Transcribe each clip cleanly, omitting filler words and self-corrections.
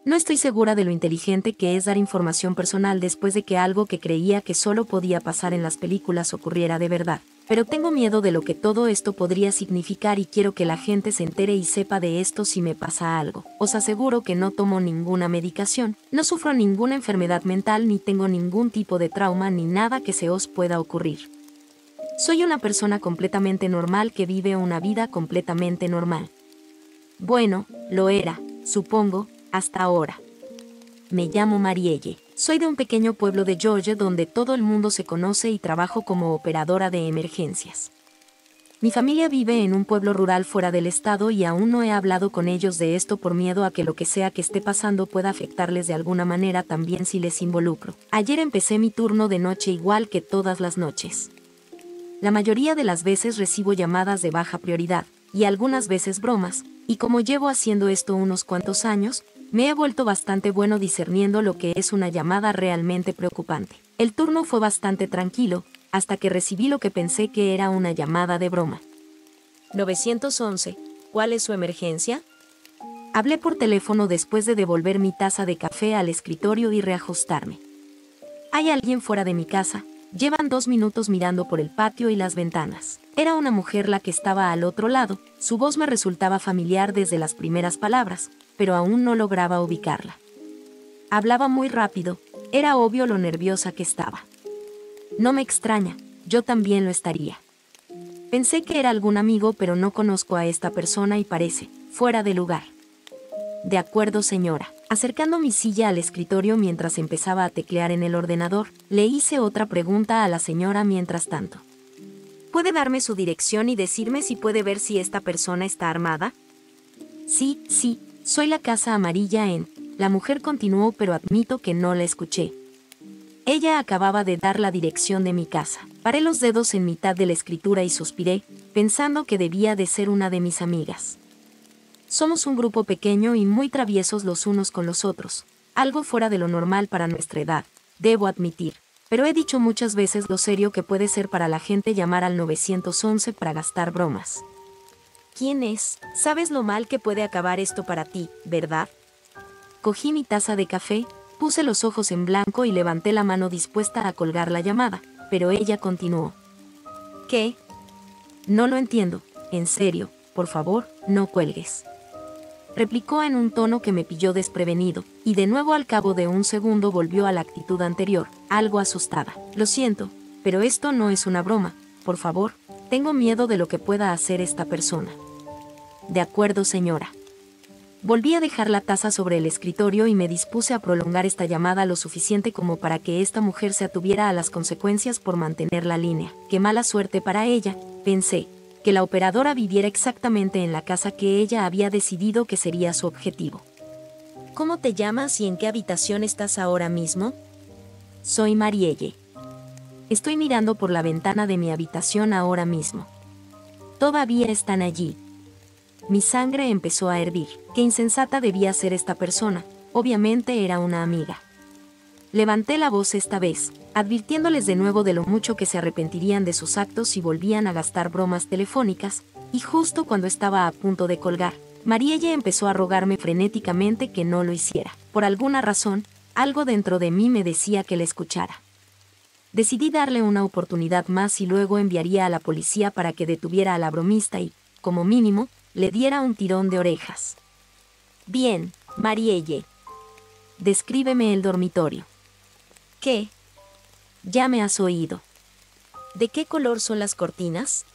No estoy segura de lo inteligente que es dar información personal después de que algo que creía que solo podía pasar en las películas ocurriera de verdad. Pero tengo miedo de lo que todo esto podría significar y quiero que la gente se entere y sepa de esto si me pasa algo. Os aseguro que no tomo ninguna medicación, no sufro ninguna enfermedad mental ni tengo ningún tipo de trauma ni nada que se os pueda ocurrir. Soy una persona completamente normal que vive una vida completamente normal. Bueno, lo era, supongo, hasta ahora. Me llamo Marielle. Soy de un pequeño pueblo de Georgia donde todo el mundo se conoce y trabajo como operadora de emergencias. Mi familia vive en un pueblo rural fuera del estado y aún no he hablado con ellos de esto por miedo a que lo que sea que esté pasando pueda afectarles de alguna manera también si les involucro. Ayer empecé mi turno de noche igual que todas las noches. La mayoría de las veces recibo llamadas de baja prioridad, y algunas veces bromas, y como llevo haciendo esto unos cuantos años, me he vuelto bastante bueno discerniendo lo que es una llamada realmente preocupante. El turno fue bastante tranquilo, hasta que recibí lo que pensé que era una llamada de broma. 911, ¿cuál es su emergencia? Hablé por teléfono después de devolver mi taza de café al escritorio y reajustarme. Hay alguien fuera de mi casa. Llevan 2 minutos mirando por el patio y las ventanas. Era una mujer la que estaba al otro lado, su voz me resultaba familiar desde las primeras palabras, pero aún no lograba ubicarla. Hablaba muy rápido, era obvio lo nerviosa que estaba. No me extraña, yo también lo estaría. Pensé que era algún amigo, pero no conozco a esta persona y parece fuera de lugar. De acuerdo, señora. Acercando mi silla al escritorio mientras empezaba a teclear en el ordenador, le hice otra pregunta a la señora mientras tanto. ¿Puede darme su dirección y decirme si puede ver si esta persona está armada? Sí, soy la casa amarilla en... La mujer continuó, pero admito que no la escuché. Ella acababa de dar la dirección de mi casa. Paré los dedos en mitad de la escritura y suspiré, pensando que debía de ser una de mis amigas. Somos un grupo pequeño y muy traviesos los unos con los otros, algo fuera de lo normal para nuestra edad, debo admitir, pero he dicho muchas veces lo serio que puede ser para la gente llamar al 911 para gastar bromas. ¿Quién es? Sabes lo mal que puede acabar esto para ti, ¿verdad? Cogí mi taza de café, puse los ojos en blanco y levanté la mano dispuesta a colgar la llamada, pero ella continuó. ¿Qué? No lo entiendo, en serio, por favor, no cuelgues. Replicó en un tono que me pilló desprevenido, y de nuevo al cabo de un segundo volvió a la actitud anterior, algo asustada. Lo siento, pero esto no es una broma, por favor, tengo miedo de lo que pueda hacer esta persona. De acuerdo, señora. Volví a dejar la taza sobre el escritorio y me dispuse a prolongar esta llamada lo suficiente como para que esta mujer se atuviera a las consecuencias por mantener la línea. Qué mala suerte para ella, pensé. Que la operadora viviera exactamente en la casa que ella había decidido que sería su objetivo. ¿Cómo te llamas y en qué habitación estás ahora mismo? Soy Marielle. Estoy mirando por la ventana de mi habitación ahora mismo. Todavía están allí. Mi sangre empezó a hervir. Qué insensata debía ser esta persona. Obviamente era una amiga. Levanté la voz esta vez, advirtiéndoles de nuevo de lo mucho que se arrepentirían de sus actos si volvían a gastar bromas telefónicas, y justo cuando estaba a punto de colgar, Marielle empezó a rogarme frenéticamente que no lo hiciera. Por alguna razón, algo dentro de mí me decía que la escuchara. Decidí darle una oportunidad más y luego enviaría a la policía para que detuviera a la bromista y, como mínimo, le diera un tirón de orejas. Bien, Marielle. Descríbeme el dormitorio. ¿Qué? Ya me has oído. ¿De qué color son las cortinas?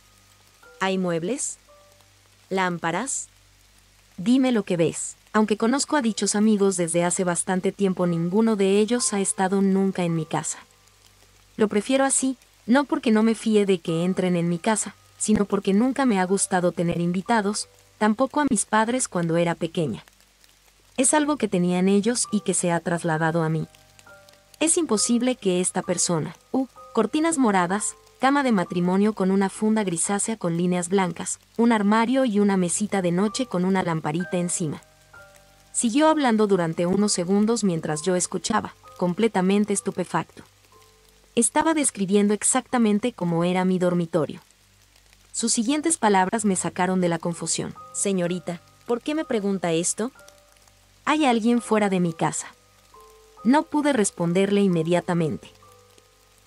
¿Hay muebles? ¿Lámparas? Dime lo que ves. Aunque conozco a dichos amigos desde hace bastante tiempo, ninguno de ellos ha estado nunca en mi casa. Lo prefiero así, no porque no me fíe de que entren en mi casa, sino porque nunca me ha gustado tener invitados, tampoco a mis padres cuando era pequeña. Es algo que tenían ellos y que se ha trasladado a mí. Es imposible que esta persona, cortinas moradas, cama de matrimonio con una funda grisácea con líneas blancas, un armario y una mesita de noche con una lamparita encima. Siguió hablando durante unos segundos mientras yo escuchaba, completamente estupefacto. Estaba describiendo exactamente cómo era mi dormitorio. Sus siguientes palabras me sacaron de la confusión. Señorita, ¿por qué me pregunta esto? Hay alguien fuera de mi casa. No pude responderle inmediatamente.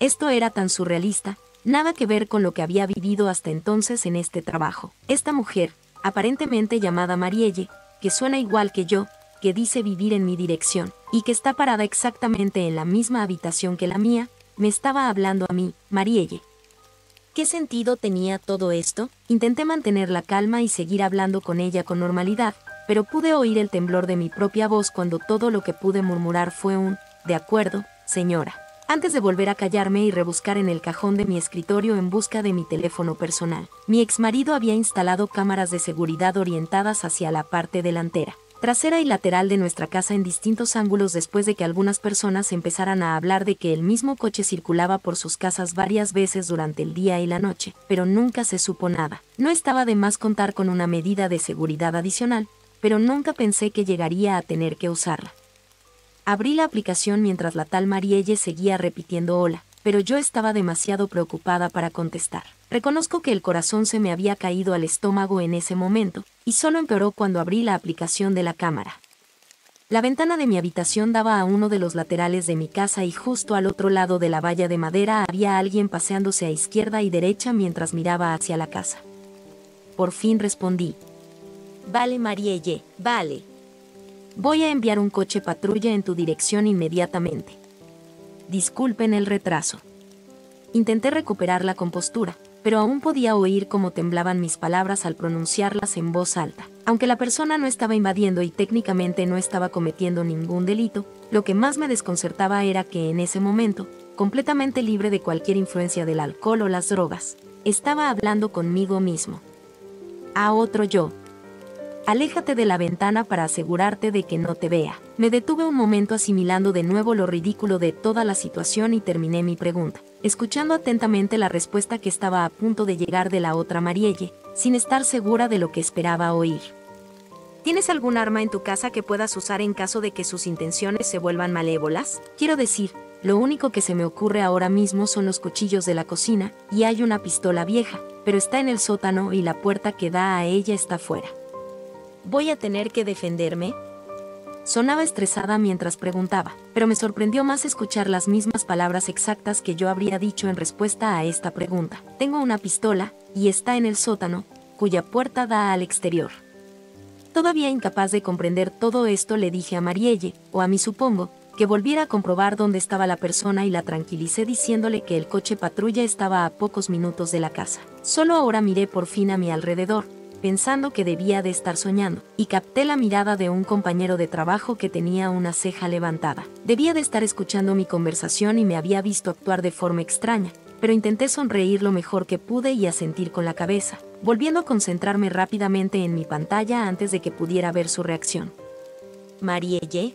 Esto era tan surrealista, nada que ver con lo que había vivido hasta entonces en este trabajo. Esta mujer, aparentemente llamada Marielle, que suena igual que yo, que dice vivir en mi dirección, y que está parada exactamente en la misma habitación que la mía, me estaba hablando a mí, Marielle. ¿Qué sentido tenía todo esto? Intenté mantener la calma y seguir hablando con ella con normalidad, pero pude oír el temblor de mi propia voz cuando todo lo que pude murmurar fue un, de acuerdo, señora. Antes de volver a callarme y rebuscar en el cajón de mi escritorio en busca de mi teléfono personal, mi exmarido había instalado cámaras de seguridad orientadas hacia la parte delantera, trasera y lateral de nuestra casa en distintos ángulos después de que algunas personas empezaran a hablar de que el mismo coche circulaba por sus casas varias veces durante el día y la noche, pero nunca se supo nada. No estaba de más contar con una medida de seguridad adicional, pero nunca pensé que llegaría a tener que usarla. Abrí la aplicación mientras la tal Marielle seguía repitiendo hola, pero yo estaba demasiado preocupada para contestar. Reconozco que el corazón se me había caído al estómago en ese momento, y solo empeoró cuando abrí la aplicación de la cámara. La ventana de mi habitación daba a uno de los laterales de mi casa y justo al otro lado de la valla de madera había alguien paseándose a izquierda y derecha mientras miraba hacia la casa. Por fin respondí. Vale, Marielle, vale. Voy a enviar un coche patrulla en tu dirección inmediatamente. Disculpen el retraso. Intenté recuperar la compostura, pero aún podía oír cómo temblaban mis palabras al pronunciarlas en voz alta. Aunque la persona no estaba invadiendo y técnicamente no estaba cometiendo ningún delito, lo que más me desconcertaba era que en ese momento, completamente libre de cualquier influencia del alcohol o las drogas, estaba hablando conmigo mismo. A otro yo. Aléjate de la ventana para asegurarte de que no te vea. Me detuve un momento asimilando de nuevo lo ridículo de toda la situación y terminé mi pregunta, escuchando atentamente la respuesta que estaba a punto de llegar de la otra Marielle, sin estar segura de lo que esperaba oír. ¿Tienes algún arma en tu casa que puedas usar en caso de que sus intenciones se vuelvan malévolas? Quiero decir, lo único que se me ocurre ahora mismo son los cuchillos de la cocina, y hay una pistola vieja, pero está en el sótano y la puerta que da a ella está fuera. ¿Voy a tener que defenderme? Sonaba estresada mientras preguntaba, pero me sorprendió más escuchar las mismas palabras exactas que yo habría dicho en respuesta a esta pregunta. Tengo una pistola, y está en el sótano, cuya puerta da al exterior. Todavía incapaz de comprender todo esto le dije a Marielle, o a mí supongo, que volviera a comprobar dónde estaba la persona y la tranquilicé diciéndole que el coche patrulla estaba a pocos minutos de la casa. Solo ahora miré por fin a mi alrededor, pensando que debía de estar soñando, y capté la mirada de un compañero de trabajo que tenía una ceja levantada. Debía de estar escuchando mi conversación y me había visto actuar de forma extraña, pero intenté sonreír lo mejor que pude y asentir con la cabeza, volviendo a concentrarme rápidamente en mi pantalla antes de que pudiera ver su reacción. ¿Marielle?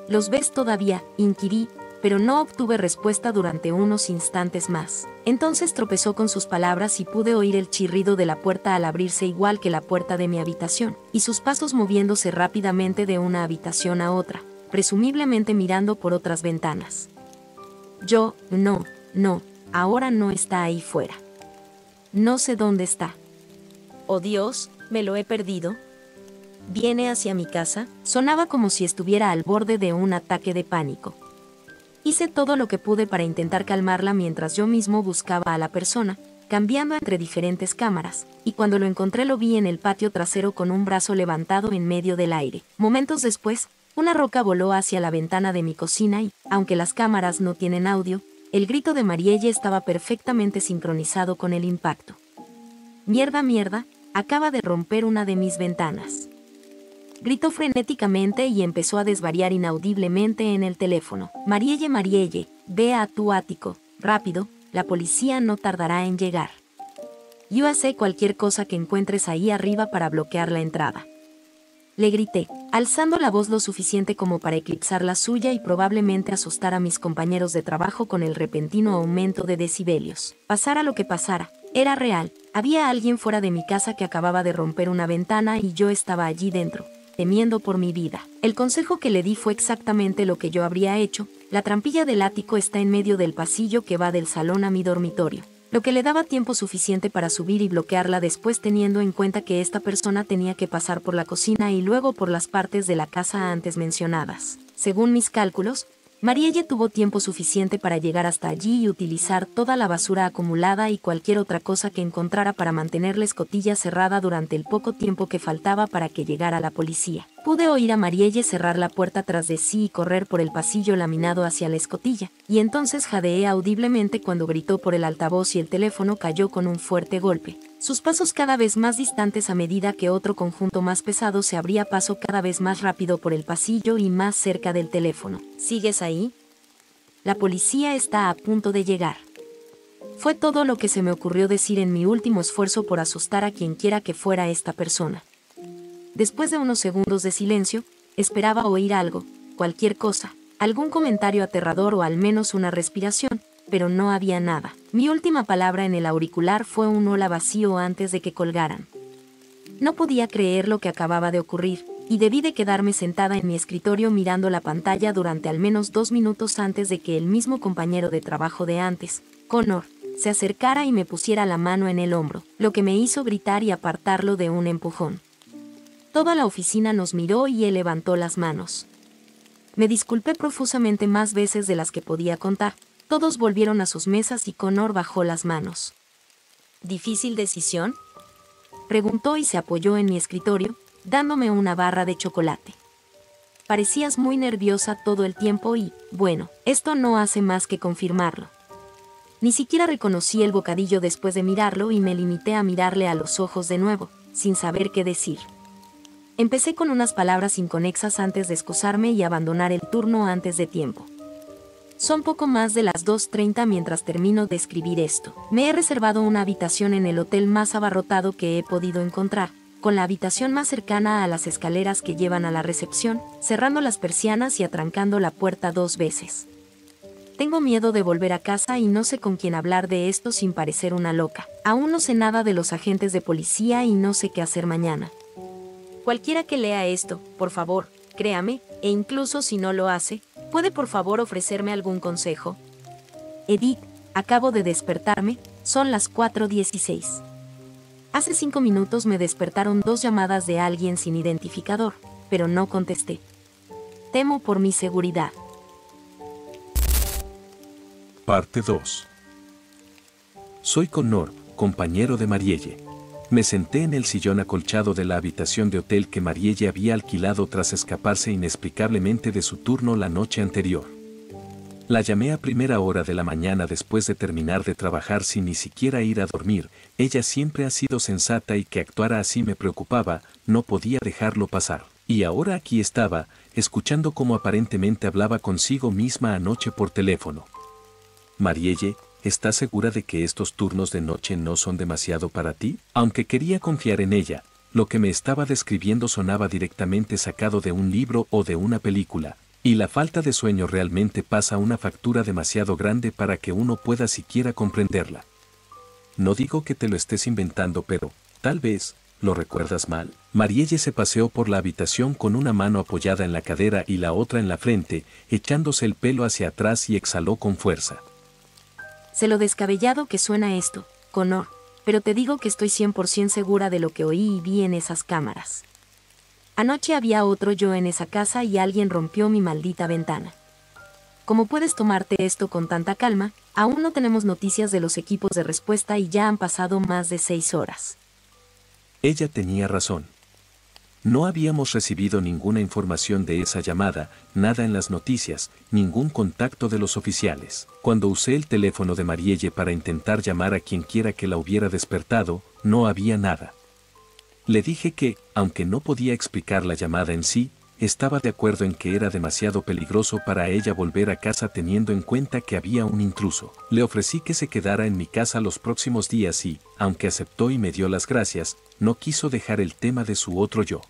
¿Los ves todavía?, inquirí, pero no obtuve respuesta durante unos instantes más. Entonces tropezó con sus palabras y pude oír el chirrido de la puerta al abrirse igual que la puerta de mi habitación, y sus pasos moviéndose rápidamente de una habitación a otra, presumiblemente mirando por otras ventanas. Yo, no, ahora no está ahí fuera. No sé dónde está. Oh Dios, ¿me lo he perdido? ¿Viene hacia mi casa? Sonaba como si estuviera al borde de un ataque de pánico. Hice todo lo que pude para intentar calmarla mientras yo mismo buscaba a la persona, cambiando entre diferentes cámaras, y cuando lo encontré lo vi en el patio trasero con un brazo levantado en medio del aire. Momentos después, una roca voló hacia la ventana de mi cocina y, aunque las cámaras no tienen audio, el grito de Marielle estaba perfectamente sincronizado con el impacto. Mierda, acaba de romper una de mis ventanas. Gritó frenéticamente y empezó a desvariar inaudiblemente en el teléfono. Marielle, ve a tu ático, rápido, la policía no tardará en llegar. Yo haré cualquier cosa que encuentres ahí arriba para bloquear la entrada. Le grité, alzando la voz lo suficiente como para eclipsar la suya y probablemente asustar a mis compañeros de trabajo con el repentino aumento de decibelios. Pasara lo que pasara, era real, había alguien fuera de mi casa que acababa de romper una ventana y yo estaba allí dentro, temiendo por mi vida. El consejo que le di fue exactamente lo que yo habría hecho. La trampilla del ático está en medio del pasillo que va del salón a mi dormitorio. lo que le daba tiempo suficiente para subir y bloquearla después, teniendo en cuenta que esta persona tenía que pasar por la cocina y luego por las partes de la casa antes mencionadas. Según mis cálculos, Marielle tuvo tiempo suficiente para llegar hasta allí y utilizar toda la basura acumulada y cualquier otra cosa que encontrara para mantener la escotilla cerrada durante el poco tiempo que faltaba para que llegara la policía. Pude oír a Marielle cerrar la puerta tras de sí y correr por el pasillo laminado hacia la escotilla, y entonces jadeé audiblemente cuando gritó por el altavoz y el teléfono cayó con un fuerte golpe. Sus pasos cada vez más distantes a medida que otro conjunto más pesado se abría paso cada vez más rápido por el pasillo y más cerca del teléfono. ¿Sigues ahí? La policía está a punto de llegar. Fue todo lo que se me ocurrió decir en mi último esfuerzo por asustar a quien quiera que fuera esta persona. Después de unos segundos de silencio, esperaba oír algo, cualquier cosa, algún comentario aterrador o al menos una respiración, pero no había nada. Mi última palabra en el auricular fue un hola vacío antes de que colgaran. No podía creer lo que acababa de ocurrir, y debí de quedarme sentada en mi escritorio mirando la pantalla durante al menos 2 minutos antes de que el mismo compañero de trabajo de antes, Connor, se acercara y me pusiera la mano en el hombro, lo que me hizo gritar y apartarlo de un empujón. Toda la oficina nos miró y él levantó las manos. Me disculpé profusamente más veces de las que podía contar. Todos volvieron a sus mesas y Connor bajó las manos. ¿Difícil decisión?, preguntó y se apoyó en mi escritorio, dándome una barra de chocolate. Parecías muy nerviosa todo el tiempo y, bueno, esto no hace más que confirmarlo. Ni siquiera reconocí el bocadillo después de mirarlo y me limité a mirarle a los ojos de nuevo, sin saber qué decir. Empecé con unas palabras inconexas antes de excusarme y abandonar el turno antes de tiempo. Son poco más de las 2:30 mientras termino de escribir esto. Me he reservado una habitación en el hotel más abarrotado que he podido encontrar, con la habitación más cercana a las escaleras que llevan a la recepción, cerrando las persianas y atrancando la puerta 2 veces. Tengo miedo de volver a casa y no sé con quién hablar de esto sin parecer una loca. Aún no sé nada de los agentes de policía y no sé qué hacer mañana. Cualquiera que lea esto, por favor, créame, e incluso si no lo hace, ¿puede por favor ofrecerme algún consejo? Edith, acabo de despertarme, son las 4:16. Hace 5 minutos me despertaron 2 llamadas de alguien sin identificador, pero no contesté. Temo por mi seguridad. Parte 2. Soy Connor, compañero de Marielle. Me senté en el sillón acolchado de la habitación de hotel que Marielle había alquilado tras escaparse inexplicablemente de su turno la noche anterior. La llamé a primera hora de la mañana después de terminar de trabajar sin ni siquiera ir a dormir. Ella siempre ha sido sensata y que actuara así me preocupaba, no podía dejarlo pasar. Y ahora aquí estaba, escuchando cómo aparentemente hablaba consigo misma anoche por teléfono. Marielle, ¿estás segura de que estos turnos de noche no son demasiado para ti? Aunque quería confiar en ella, lo que me estaba describiendo sonaba directamente sacado de un libro o de una película, y la falta de sueño realmente pasa una factura demasiado grande para que uno pueda siquiera comprenderla. No digo que te lo estés inventando, pero, tal vez, ¿lo recuerdas mal? Marielle se paseó por la habitación con una mano apoyada en la cadera y la otra en la frente, echándose el pelo hacia atrás y exhaló con fuerza. Sé lo descabellado que suena esto, Connor, pero te digo que estoy 100% segura de lo que oí y vi en esas cámaras. Anoche había otro yo en esa casa y alguien rompió mi maldita ventana. ¿Cómo puedes tomarte esto con tanta calma? Aún no tenemos noticias de los equipos de respuesta y ya han pasado más de 6 horas. Ella tenía razón. No habíamos recibido ninguna información de esa llamada, nada en las noticias, ningún contacto de los oficiales. Cuando usé el teléfono de Marielle para intentar llamar a quien quiera que la hubiera despertado, no había nada. Le dije que, aunque no podía explicar la llamada en sí, estaba de acuerdo en que era demasiado peligroso para ella volver a casa teniendo en cuenta que había un intruso. Le ofrecí que se quedara en mi casa los próximos días y, aunque aceptó y me dio las gracias, no quiso dejar el tema de su otro yo.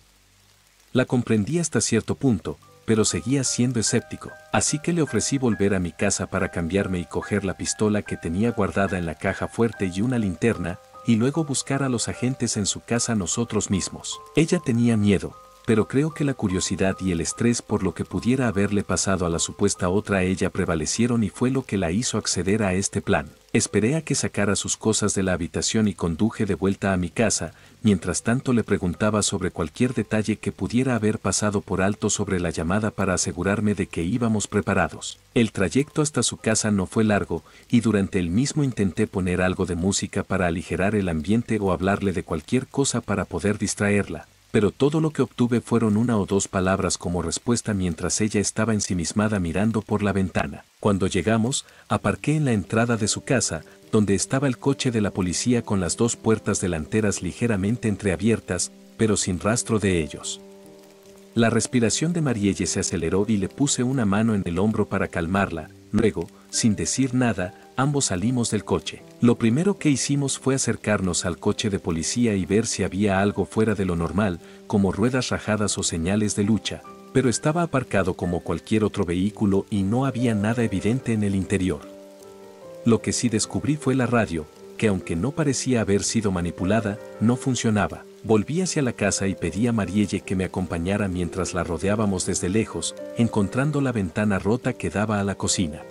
La comprendí hasta cierto punto, pero seguía siendo escéptico, así que le ofrecí volver a mi casa para cambiarme y coger la pistola que tenía guardada en la caja fuerte y una linterna, y luego buscar a los agentes en su casa nosotros mismos. Ella tenía miedo, pero creo que la curiosidad y el estrés por lo que pudiera haberle pasado a la supuesta otra ella prevalecieron y fue lo que la hizo acceder a este plan. Esperé a que sacara sus cosas de la habitación y conduje de vuelta a mi casa, mientras tanto le preguntaba sobre cualquier detalle que pudiera haber pasado por alto sobre la llamada para asegurarme de que íbamos preparados. El trayecto hasta su casa no fue largo, y durante el mismo intenté poner algo de música para aligerar el ambiente o hablarle de cualquier cosa para poder distraerla. Pero todo lo que obtuve fueron una o dos palabras como respuesta mientras ella estaba ensimismada mirando por la ventana. Cuando llegamos, aparqué en la entrada de su casa, donde estaba el coche de la policía con las dos puertas delanteras ligeramente entreabiertas, pero sin rastro de ellos. La respiración de Marielle se aceleró y le puse una mano en el hombro para calmarla. Luego, sin decir nada, ambos salimos del coche. Lo primero que hicimos fue acercarnos al coche de policía y ver si había algo fuera de lo normal, como ruedas rajadas o señales de lucha, pero estaba aparcado como cualquier otro vehículo y no había nada evidente en el interior. Lo que sí descubrí fue la radio, que aunque no parecía haber sido manipulada, no funcionaba. Volví hacia la casa y pedí a Marielle que me acompañara mientras la rodeábamos desde lejos, encontrando la ventana rota que daba a la cocina.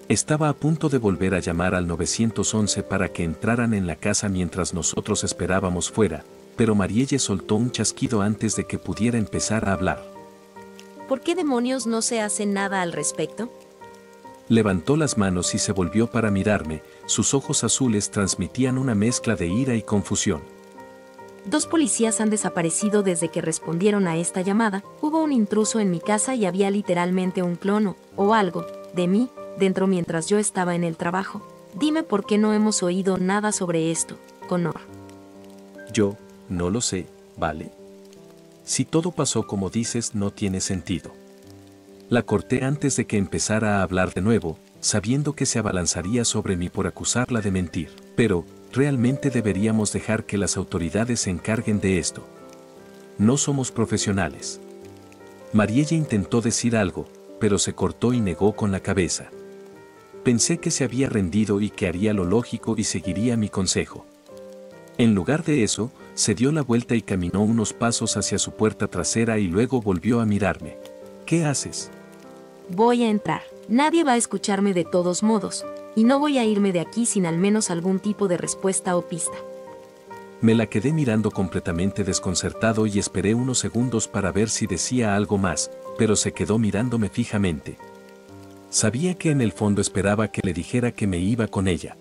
Estaba a punto de volver a llamar al 911 para que entraran en la casa mientras nosotros esperábamos fuera, pero Marielle soltó un chasquido antes de que pudiera empezar a hablar. ¿Por qué demonios no se hace nada al respecto? Levantó las manos y se volvió para mirarme, sus ojos azules transmitían una mezcla de ira y confusión. 2 policías han desaparecido desde que respondieron a esta llamada. Hubo un intruso en mi casa y había literalmente un clon o algo de mí dentro mientras yo estaba en el trabajo. Dime por qué no hemos oído nada sobre esto, Connor. Yo, no lo sé, ¿vale? Si todo pasó como dices, no tiene sentido. La corté antes de que empezara a hablar de nuevo, sabiendo que se abalanzaría sobre mí por acusarla de mentir. Pero, realmente deberíamos dejar que las autoridades se encarguen de esto. No somos profesionales. Marielle intentó decir algo, pero se cortó y negó con la cabeza. Pensé que se había rendido y que haría lo lógico y seguiría mi consejo. En lugar de eso, se dio la vuelta y caminó unos pasos hacia su puerta trasera y luego volvió a mirarme. ¿Qué haces? Voy a entrar. Nadie va a escucharme de todos modos, y no voy a irme de aquí sin al menos algún tipo de respuesta o pista. Me la quedé mirando completamente desconcertado y esperé unos segundos para ver si decía algo más, pero se quedó mirándome fijamente. Sabía que en el fondo esperaba que le dijera que me iba con ella.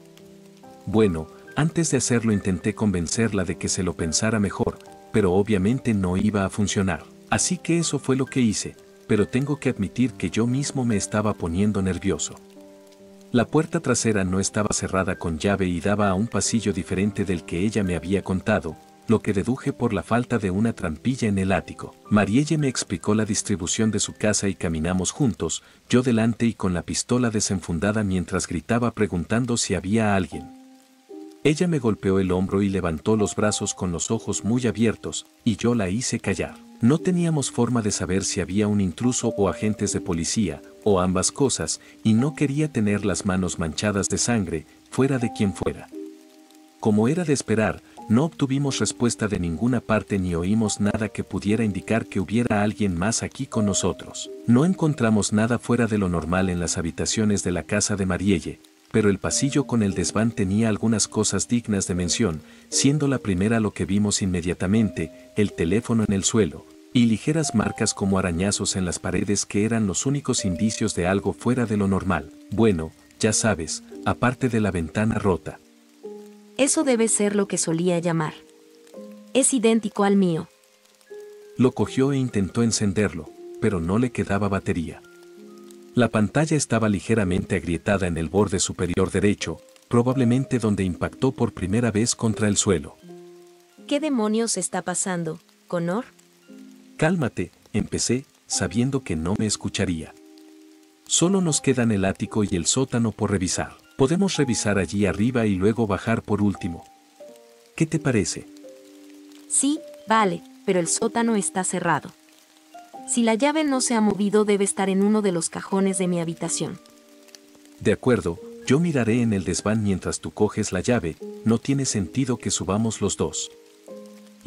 Bueno, antes de hacerlo intenté convencerla de que se lo pensara mejor, pero obviamente no iba a funcionar. Así que eso fue lo que hice, pero tengo que admitir que yo mismo me estaba poniendo nervioso. La puerta trasera no estaba cerrada con llave y daba a un pasillo diferente del que ella me había contado, lo que deduje por la falta de una trampilla en el ático. Marielle me explicó la distribución de su casa y caminamos juntos, yo delante y con la pistola desenfundada mientras gritaba preguntando si había alguien. Ella me golpeó el hombro y levantó los brazos con los ojos muy abiertos, y yo la hice callar. No teníamos forma de saber si había un intruso o agentes de policía, o ambas cosas, y no quería tener las manos manchadas de sangre, fuera de quien fuera. Como era de esperar, no obtuvimos respuesta de ninguna parte ni oímos nada que pudiera indicar que hubiera alguien más aquí con nosotros. No encontramos nada fuera de lo normal en las habitaciones de la casa de Marielle, pero el pasillo con el desván tenía algunas cosas dignas de mención, siendo la primera lo que vimos inmediatamente, el teléfono en el suelo, y ligeras marcas como arañazos en las paredes que eran los únicos indicios de algo fuera de lo normal. Bueno, ya sabes, aparte de la ventana rota. Eso debe ser lo que solía llamar. Es idéntico al mío. Lo cogió e intentó encenderlo, pero no le quedaba batería. La pantalla estaba ligeramente agrietada en el borde superior derecho, probablemente donde impactó por primera vez contra el suelo. ¿Qué demonios está pasando, Connor? Cálmate, empecé, sabiendo que no me escucharía. Solo nos quedan el ático y el sótano por revisar. Podemos revisar allí arriba y luego bajar por último. ¿Qué te parece? Sí, vale, pero el sótano está cerrado. Si la llave no se ha movido, debe estar en uno de los cajones de mi habitación. De acuerdo, yo miraré en el desván mientras tú coges la llave, no tiene sentido que subamos los dos.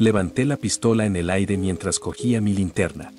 Levanté la pistola en el aire mientras cogía mi linterna.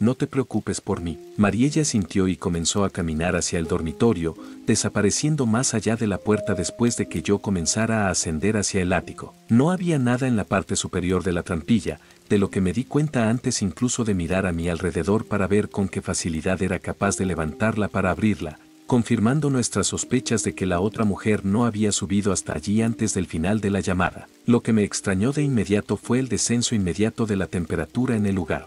No te preocupes por mí. Mariella sintió y comenzó a caminar hacia el dormitorio, desapareciendo más allá de la puerta después de que yo comenzara a ascender hacia el ático. No había nada en la parte superior de la trampilla, de lo que me di cuenta antes incluso de mirar a mi alrededor para ver con qué facilidad era capaz de levantarla para abrirla, confirmando nuestras sospechas de que la otra mujer no había subido hasta allí antes del final de la llamada. Lo que me extrañó de inmediato fue el descenso inmediato de la temperatura en el lugar.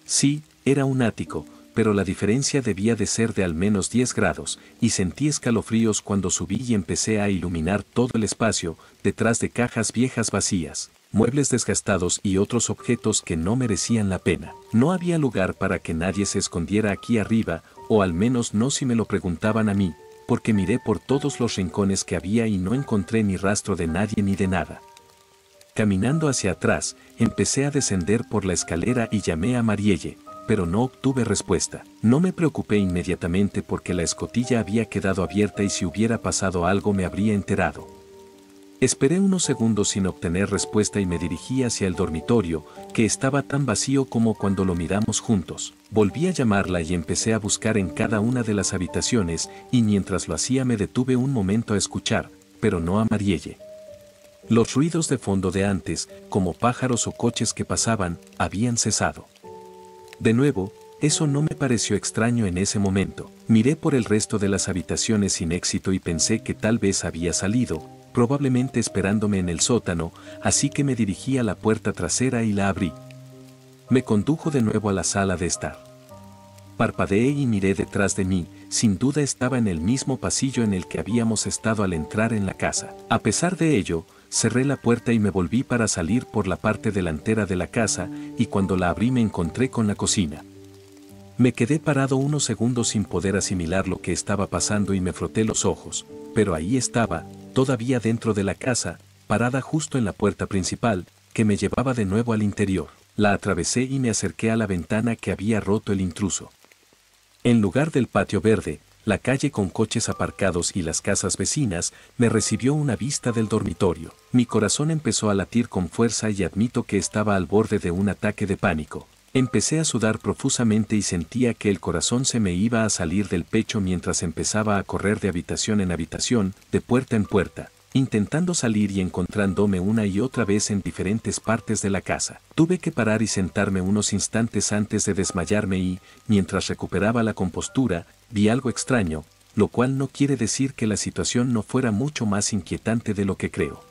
Sí, era un ático, pero la diferencia debía de ser de al menos 10 grados, y sentí escalofríos cuando subí y empecé a iluminar todo el espacio, detrás de cajas viejas vacías, muebles desgastados y otros objetos que no merecían la pena. No había lugar para que nadie se escondiera aquí arriba, o al menos no si me lo preguntaban a mí, porque miré por todos los rincones que había y no encontré ni rastro de nadie ni de nada. Caminando hacia atrás, empecé a descender por la escalera y llamé a Marielle, pero no obtuve respuesta. No me preocupé inmediatamente porque la escotilla había quedado abierta y si hubiera pasado algo me habría enterado. Esperé unos segundos sin obtener respuesta y me dirigí hacia el dormitorio, que estaba tan vacío como cuando lo miramos juntos. Volví a llamarla y empecé a buscar en cada una de las habitaciones, y mientras lo hacía me detuve un momento a escuchar, pero no a Marielle. Los ruidos de fondo de antes, como pájaros o coches que pasaban, habían cesado. De nuevo, eso no me pareció extraño en ese momento. Miré por el resto de las habitaciones sin éxito y pensé que tal vez había salido, probablemente esperándome en el sótano, así que me dirigí a la puerta trasera y la abrí. Me condujo de nuevo a la sala de estar. Parpadeé y miré detrás de mí, sin duda estaba en el mismo pasillo en el que habíamos estado al entrar en la casa. A pesar de ello, cerré la puerta y me volví para salir por la parte delantera de la casa, y cuando la abrí me encontré con la cocina. Me quedé parado unos segundos sin poder asimilar lo que estaba pasando y me froté los ojos, pero ahí estaba, todavía dentro de la casa, parada justo en la puerta principal, que me llevaba de nuevo al interior. La atravesé y me acerqué a la ventana que había roto el intruso. En lugar del patio verde, la calle con coches aparcados y las casas vecinas, me recibió una vista del dormitorio. Mi corazón empezó a latir con fuerza y admito que estaba al borde de un ataque de pánico. Empecé a sudar profusamente y sentía que el corazón se me iba a salir del pecho mientras empezaba a correr de habitación en habitación, de puerta en puerta, intentando salir y encontrándome una y otra vez en diferentes partes de la casa. Tuve que parar y sentarme unos instantes antes de desmayarme y, mientras recuperaba la compostura, vi algo extraño, lo cual no quiere decir que la situación no fuera mucho más inquietante de lo que creo.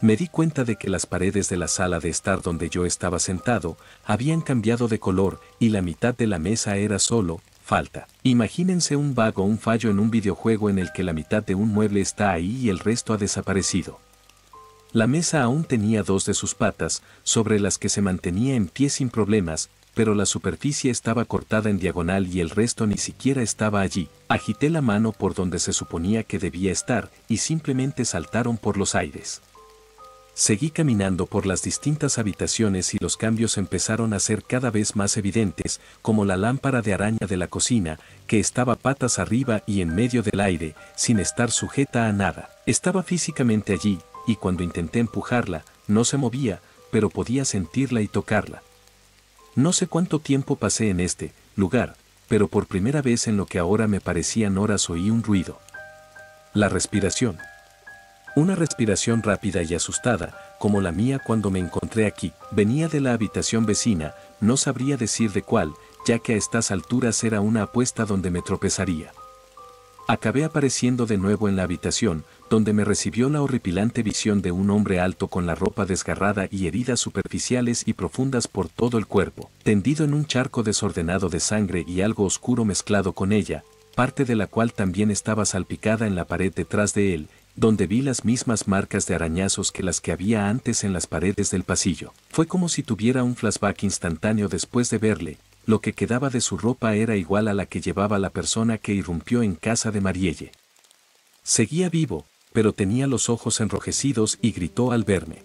Me di cuenta de que las paredes de la sala de estar donde yo estaba sentado habían cambiado de color y la mitad de la mesa era solo falta. Imagínense un bug o un fallo en un videojuego en el que la mitad de un mueble está ahí y el resto ha desaparecido. La mesa aún tenía dos de sus patas, sobre las que se mantenía en pie sin problemas, pero la superficie estaba cortada en diagonal y el resto ni siquiera estaba allí. Agité la mano por donde se suponía que debía estar y simplemente saltaron por los aires. Seguí caminando por las distintas habitaciones y los cambios empezaron a ser cada vez más evidentes, como la lámpara de araña de la cocina, que estaba patas arriba y en medio del aire, sin estar sujeta a nada. Estaba físicamente allí, y cuando intenté empujarla, no se movía, pero podía sentirla y tocarla. No sé cuánto tiempo pasé en este lugar, pero por primera vez en lo que ahora me parecían horas oí un ruido. La respiración. Una respiración rápida y asustada, como la mía cuando me encontré aquí, venía de la habitación vecina, no sabría decir de cuál, ya que a estas alturas era una apuesta donde me tropezaría. Acabé apareciendo de nuevo en la habitación, donde me recibió la horripilante visión de un hombre alto con la ropa desgarrada y heridas superficiales y profundas por todo el cuerpo, tendido en un charco desordenado de sangre y algo oscuro mezclado con ella, parte de la cual también estaba salpicada en la pared detrás de él, donde vi las mismas marcas de arañazos que las que había antes en las paredes del pasillo. Fue como si tuviera un flashback instantáneo después de verle. Lo que quedaba de su ropa era igual a la que llevaba la persona que irrumpió en casa de Marielle. Seguía vivo, pero tenía los ojos enrojecidos y gritó al verme.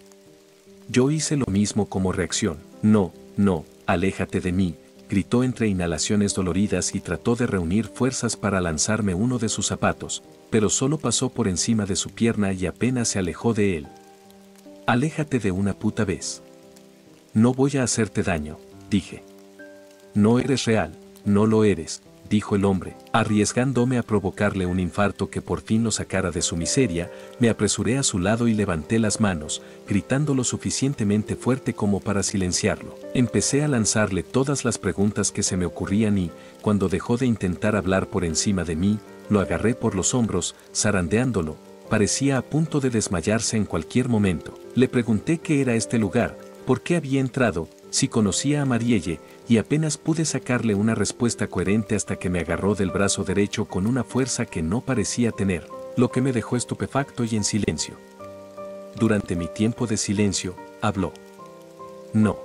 Yo hice lo mismo como reacción. No, no, aléjate de mí, gritó entre inhalaciones doloridas y trató de reunir fuerzas para lanzarme uno de sus zapatos, pero solo pasó por encima de su pierna y apenas se alejó de él. Aléjate de una puta vez. No voy a hacerte daño, dije. No eres real, no lo eres, dijo el hombre, arriesgándome a provocarle un infarto que por fin lo sacara de su miseria. Me apresuré a su lado y levanté las manos, gritando lo suficientemente fuerte como para silenciarlo. Empecé a lanzarle todas las preguntas que se me ocurrían y, cuando dejó de intentar hablar por encima de mí, lo agarré por los hombros, zarandeándolo. Parecía a punto de desmayarse en cualquier momento. Le pregunté qué era este lugar, por qué había entrado, si conocía a Marielle, y apenas pude sacarle una respuesta coherente hasta que me agarró del brazo derecho con una fuerza que no parecía tener, lo que me dejó estupefacto y en silencio. Durante mi tiempo de silencio, habló. No.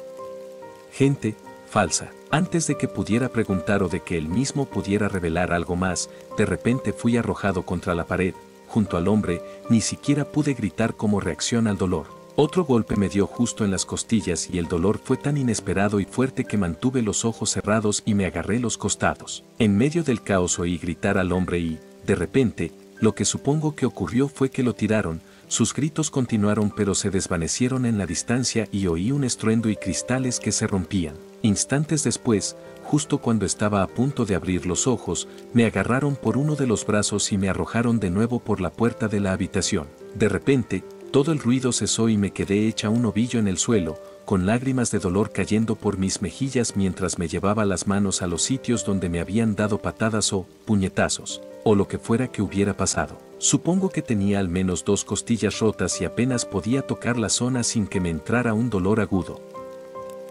Gente falsa. Antes de que pudiera preguntar o de que él mismo pudiera revelar algo más, de repente fui arrojado contra la pared, junto al hombre. Ni siquiera pude gritar como reacción al dolor. Otro golpe me dio justo en las costillas y el dolor fue tan inesperado y fuerte que mantuve los ojos cerrados y me agarré los costados. En medio del caos oí gritar al hombre y, de repente, lo que supongo que ocurrió fue que lo tiraron. Sus gritos continuaron pero se desvanecieron en la distancia y oí un estruendo y cristales que se rompían. Instantes después, justo cuando estaba a punto de abrir los ojos, me agarraron por uno de los brazos y me arrojaron de nuevo por la puerta de la habitación. De repente, todo el ruido cesó y me quedé hecha un ovillo en el suelo, con lágrimas de dolor cayendo por mis mejillas mientras me llevaba las manos a los sitios donde me habían dado patadas o puñetazos, o lo que fuera que hubiera pasado. Supongo que tenía al menos 2 costillas rotas y apenas podía tocar la zona sin que me entrara un dolor agudo.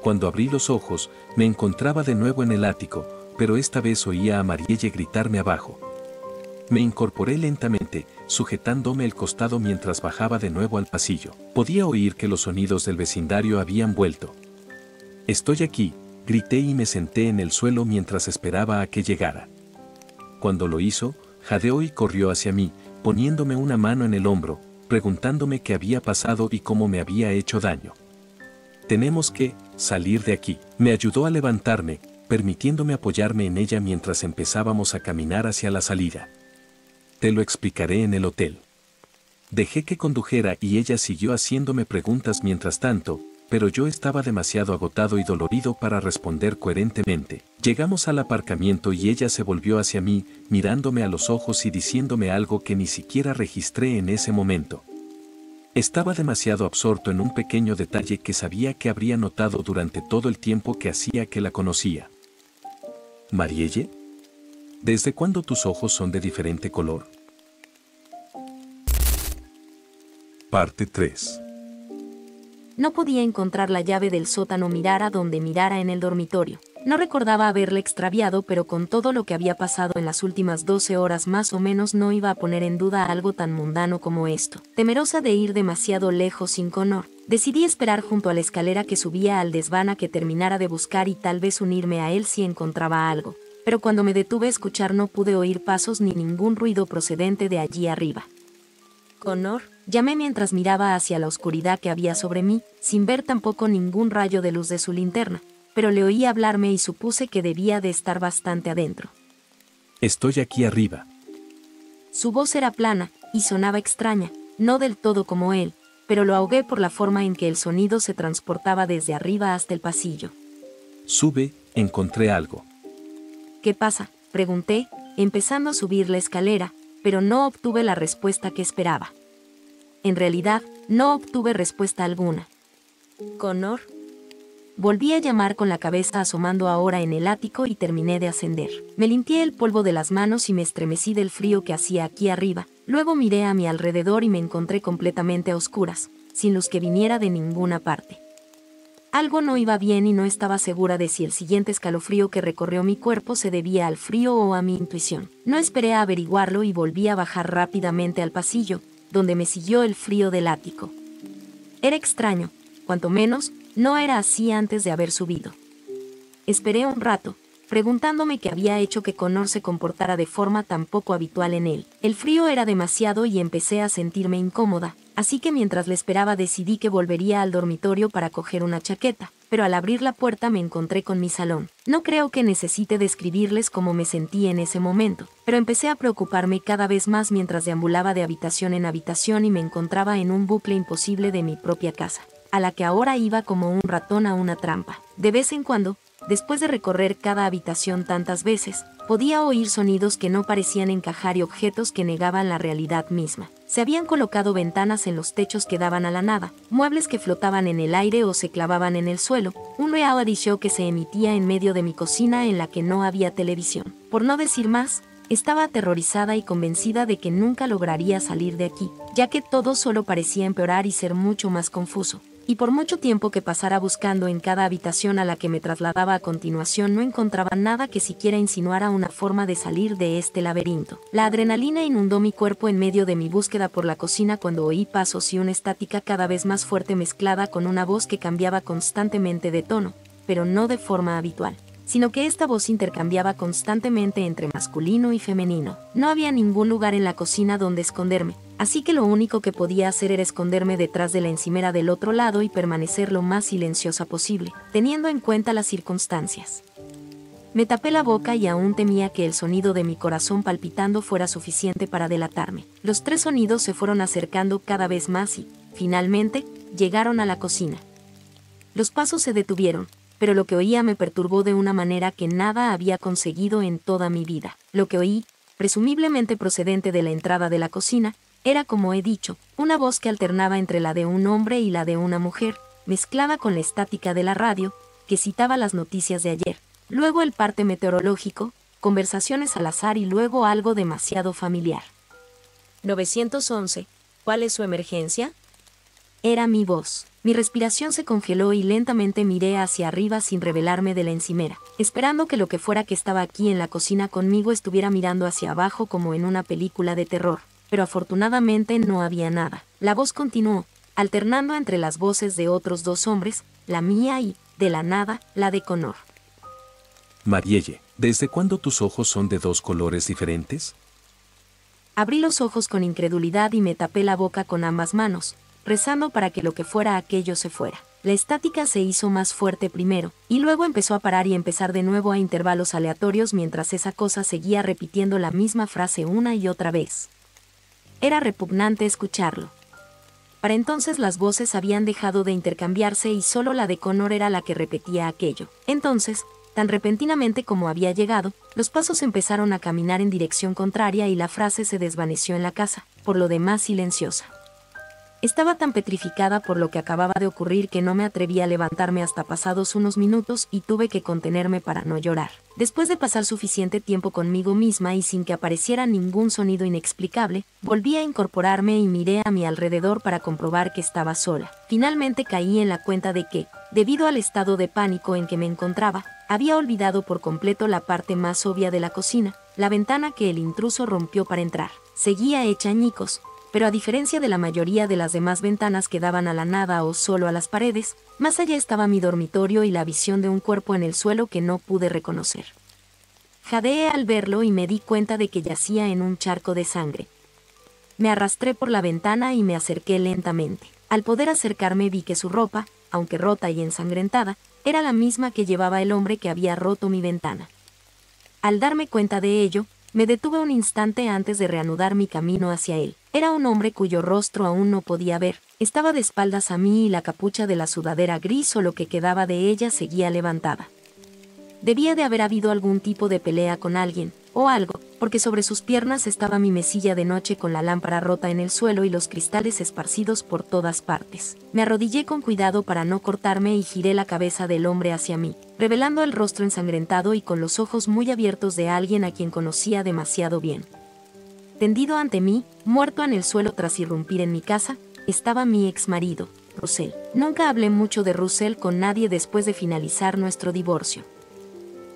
Cuando abrí los ojos, me encontraba de nuevo en el ático, pero esta vez oía a Marielle gritarme abajo. Me incorporé lentamente, sujetándome el costado mientras bajaba de nuevo al pasillo. Podía oír que los sonidos del vecindario habían vuelto. «Estoy aquí», grité y me senté en el suelo mientras esperaba a que llegara. Cuando lo hizo, jadeó y corrió hacia mí, poniéndome una mano en el hombro, preguntándome qué había pasado y cómo me había hecho daño. «Tenemos que salir de aquí». Me ayudó a levantarme, permitiéndome apoyarme en ella mientras empezábamos a caminar hacia la salida. «Te lo explicaré en el hotel». Dejé que condujera y ella siguió haciéndome preguntas mientras tanto, pero yo estaba demasiado agotado y dolorido para responder coherentemente. Llegamos al aparcamiento y ella se volvió hacia mí, mirándome a los ojos y diciéndome algo que ni siquiera registré en ese momento. Estaba demasiado absorto en un pequeño detalle que sabía que habría notado durante todo el tiempo que hacía que la conocía. «¿Marielle? ¿Desde cuándo tus ojos son de diferente color?». Parte 3. No podía encontrar la llave del sótano mirara donde mirara en el dormitorio. No recordaba haberla extraviado, pero con todo lo que había pasado en las últimas 12 horas más o menos no iba a poner en duda algo tan mundano como esto. Temerosa de ir demasiado lejos sin Connor, decidí esperar junto a la escalera que subía al desván a que terminara de buscar y tal vez unirme a él si encontraba algo. Pero cuando me detuve a escuchar no pude oír pasos ni ningún ruido procedente de allí arriba. «Connor», llamé mientras miraba hacia la oscuridad que había sobre mí, sin ver tampoco ningún rayo de luz de su linterna, pero le oí hablarme y supuse que debía de estar bastante adentro. «Estoy aquí arriba». Su voz era plana, y sonaba extraña, no del todo como él, pero lo ahogué por la forma en que el sonido se transportaba desde arriba hasta el pasillo. «Sube, encontré algo». «¿Qué pasa?», pregunté, empezando a subir la escalera, pero no obtuve la respuesta que esperaba. En realidad, no obtuve respuesta alguna. «¿Connor?». Volví a llamar con la cabeza asomando ahora en el ático y terminé de ascender. Me limpié el polvo de las manos y me estremecí del frío que hacía aquí arriba. Luego miré a mi alrededor y me encontré completamente a oscuras, sin luz que viniera de ninguna parte. Algo no iba bien y no estaba segura de si el siguiente escalofrío que recorrió mi cuerpo se debía al frío o a mi intuición. No esperé a averiguarlo y volví a bajar rápidamente al pasillo, donde me siguió el frío del ático. Era extraño, cuanto menos, no era así antes de haber subido. Esperé un rato, preguntándome qué había hecho que Connor se comportara de forma tan poco habitual en él. El frío era demasiado y empecé a sentirme incómoda, así que mientras le esperaba decidí que volvería al dormitorio para coger una chaqueta, pero al abrir la puerta me encontré con mi salón. No creo que necesite describirles cómo me sentí en ese momento, pero empecé a preocuparme cada vez más mientras deambulaba de habitación en habitación y me encontraba en un bucle imposible de mi propia casa, a la que ahora iba como un ratón a una trampa. De vez en cuando, después de recorrer cada habitación tantas veces, podía oír sonidos que no parecían encajar y objetos que negaban la realidad misma. Se habían colocado ventanas en los techos que daban a la nada, muebles que flotaban en el aire o se clavaban en el suelo, un reality show que se emitía en medio de mi cocina en la que no había televisión. Por no decir más, estaba aterrorizada y convencida de que nunca lograría salir de aquí, ya que todo solo parecía empeorar y ser mucho más confuso. Y por mucho tiempo que pasara buscando en cada habitación a la que me trasladaba a continuación no encontraba nada que siquiera insinuara una forma de salir de este laberinto. La adrenalina inundó mi cuerpo en medio de mi búsqueda por la cocina cuando oí pasos y una estática cada vez más fuerte mezclada con una voz que cambiaba constantemente de tono, pero no de forma habitual, sino que esta voz intercambiaba constantemente entre masculino y femenino. No había ningún lugar en la cocina donde esconderme, así que lo único que podía hacer era esconderme detrás de la encimera del otro lado y permanecer lo más silenciosa posible, teniendo en cuenta las circunstancias. Me tapé la boca y aún temía que el sonido de mi corazón palpitando fuera suficiente para delatarme. Los 3 sonidos se fueron acercando cada vez más y, finalmente, llegaron a la cocina. Los pasos se detuvieron, pero lo que oía me perturbó de una manera que nada había conseguido en toda mi vida. Lo que oí, presumiblemente procedente de la entrada de la cocina, era, como he dicho, una voz que alternaba entre la de un hombre y la de una mujer, mezclada con la estática de la radio, que citaba las noticias de ayer, luego el parte meteorológico, conversaciones al azar y luego algo demasiado familiar. 911, ¿cuál es su emergencia? Era mi voz. Mi respiración se congeló y lentamente miré hacia arriba sin revelarme de la encimera, esperando que lo que fuera que estaba aquí en la cocina conmigo estuviera mirando hacia abajo como en una película de terror. Pero afortunadamente no había nada. La voz continuó, alternando entre las voces de otros 2 hombres, la mía y, de la nada, la de Connor. Marielle, ¿desde cuándo tus ojos son de 2 colores diferentes? Abrí los ojos con incredulidad y me tapé la boca con ambas manos, rezando para que lo que fuera aquello se fuera. La estática se hizo más fuerte primero, y luego empezó a parar y empezar de nuevo a intervalos aleatorios mientras esa cosa seguía repitiendo la misma frase una y otra vez. Era repugnante escucharlo. Para entonces las voces habían dejado de intercambiarse y solo la de Connor era la que repetía aquello. Entonces, tan repentinamente como había llegado, los pasos empezaron a caminar en dirección contraria y la frase se desvaneció en la casa, por lo demás silenciosa. Estaba tan petrificada por lo que acababa de ocurrir que no me atreví a levantarme hasta pasados unos minutos y tuve que contenerme para no llorar. Después de pasar suficiente tiempo conmigo misma y sin que apareciera ningún sonido inexplicable, volví a incorporarme y miré a mi alrededor para comprobar que estaba sola. Finalmente caí en la cuenta de que, debido al estado de pánico en que me encontraba, había olvidado por completo la parte más obvia de la cocina, la ventana que el intruso rompió para entrar. Seguía hecha añicos, pero a diferencia de la mayoría de las demás ventanas que daban a la nada o solo a las paredes, más allá estaba mi dormitorio y la visión de un cuerpo en el suelo que no pude reconocer. Jadeé al verlo y me di cuenta de que yacía en un charco de sangre. Me arrastré por la ventana y me acerqué lentamente. Al poder acercarme vi que su ropa, aunque rota y ensangrentada, era la misma que llevaba el hombre que había roto mi ventana. Al darme cuenta de ello, me detuve un instante antes de reanudar mi camino hacia él. Era un hombre cuyo rostro aún no podía ver. Estaba de espaldas a mí y la capucha de la sudadera gris o lo que quedaba de ella seguía levantada. Debía de haber habido algún tipo de pelea con alguien, o algo, porque sobre sus piernas estaba mi mesilla de noche con la lámpara rota en el suelo y los cristales esparcidos por todas partes. Me arrodillé con cuidado para no cortarme y giré la cabeza del hombre hacia mí, revelando el rostro ensangrentado y con los ojos muy abiertos de alguien a quien conocía demasiado bien. Tendido ante mí, muerto en el suelo tras irrumpir en mi casa, estaba mi ex marido, Russell. Nunca hablé mucho de Russell con nadie después de finalizar nuestro divorcio.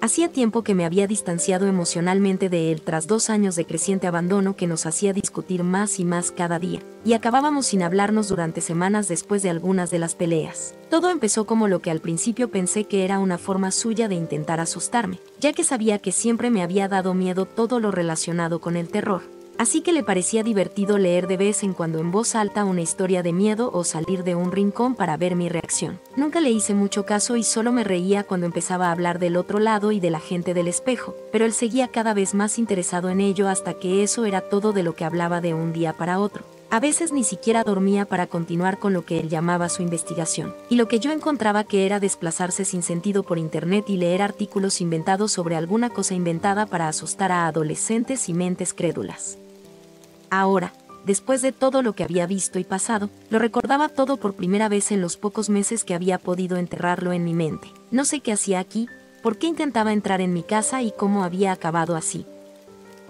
Hacía tiempo que me había distanciado emocionalmente de él tras 2 años de creciente abandono que nos hacía discutir más y más cada día, y acabábamos sin hablarnos durante semanas después de algunas de las peleas. Todo empezó como lo que al principio pensé que era una forma suya de intentar asustarme, ya que sabía que siempre me había dado miedo todo lo relacionado con el terror. así que le parecía divertido leer de vez en cuando en voz alta una historia de miedo o salir de un rincón para ver mi reacción. Nunca le hice mucho caso y solo me reía cuando empezaba a hablar del otro lado y de la gente del espejo, pero él seguía cada vez más interesado en ello hasta que eso era todo de lo que hablaba de un día para otro. A veces ni siquiera dormía para continuar con lo que él llamaba su investigación, y lo que yo encontraba que era desplazarse sin sentido por internet y leer artículos inventados sobre alguna cosa inventada para asustar a adolescentes y mentes crédulas. Ahora, después de todo lo que había visto y pasado, lo recordaba todo por primera vez en los pocos meses que había podido enterrarlo en mi mente. No sé qué hacía aquí, por qué intentaba entrar en mi casa y cómo había acabado así.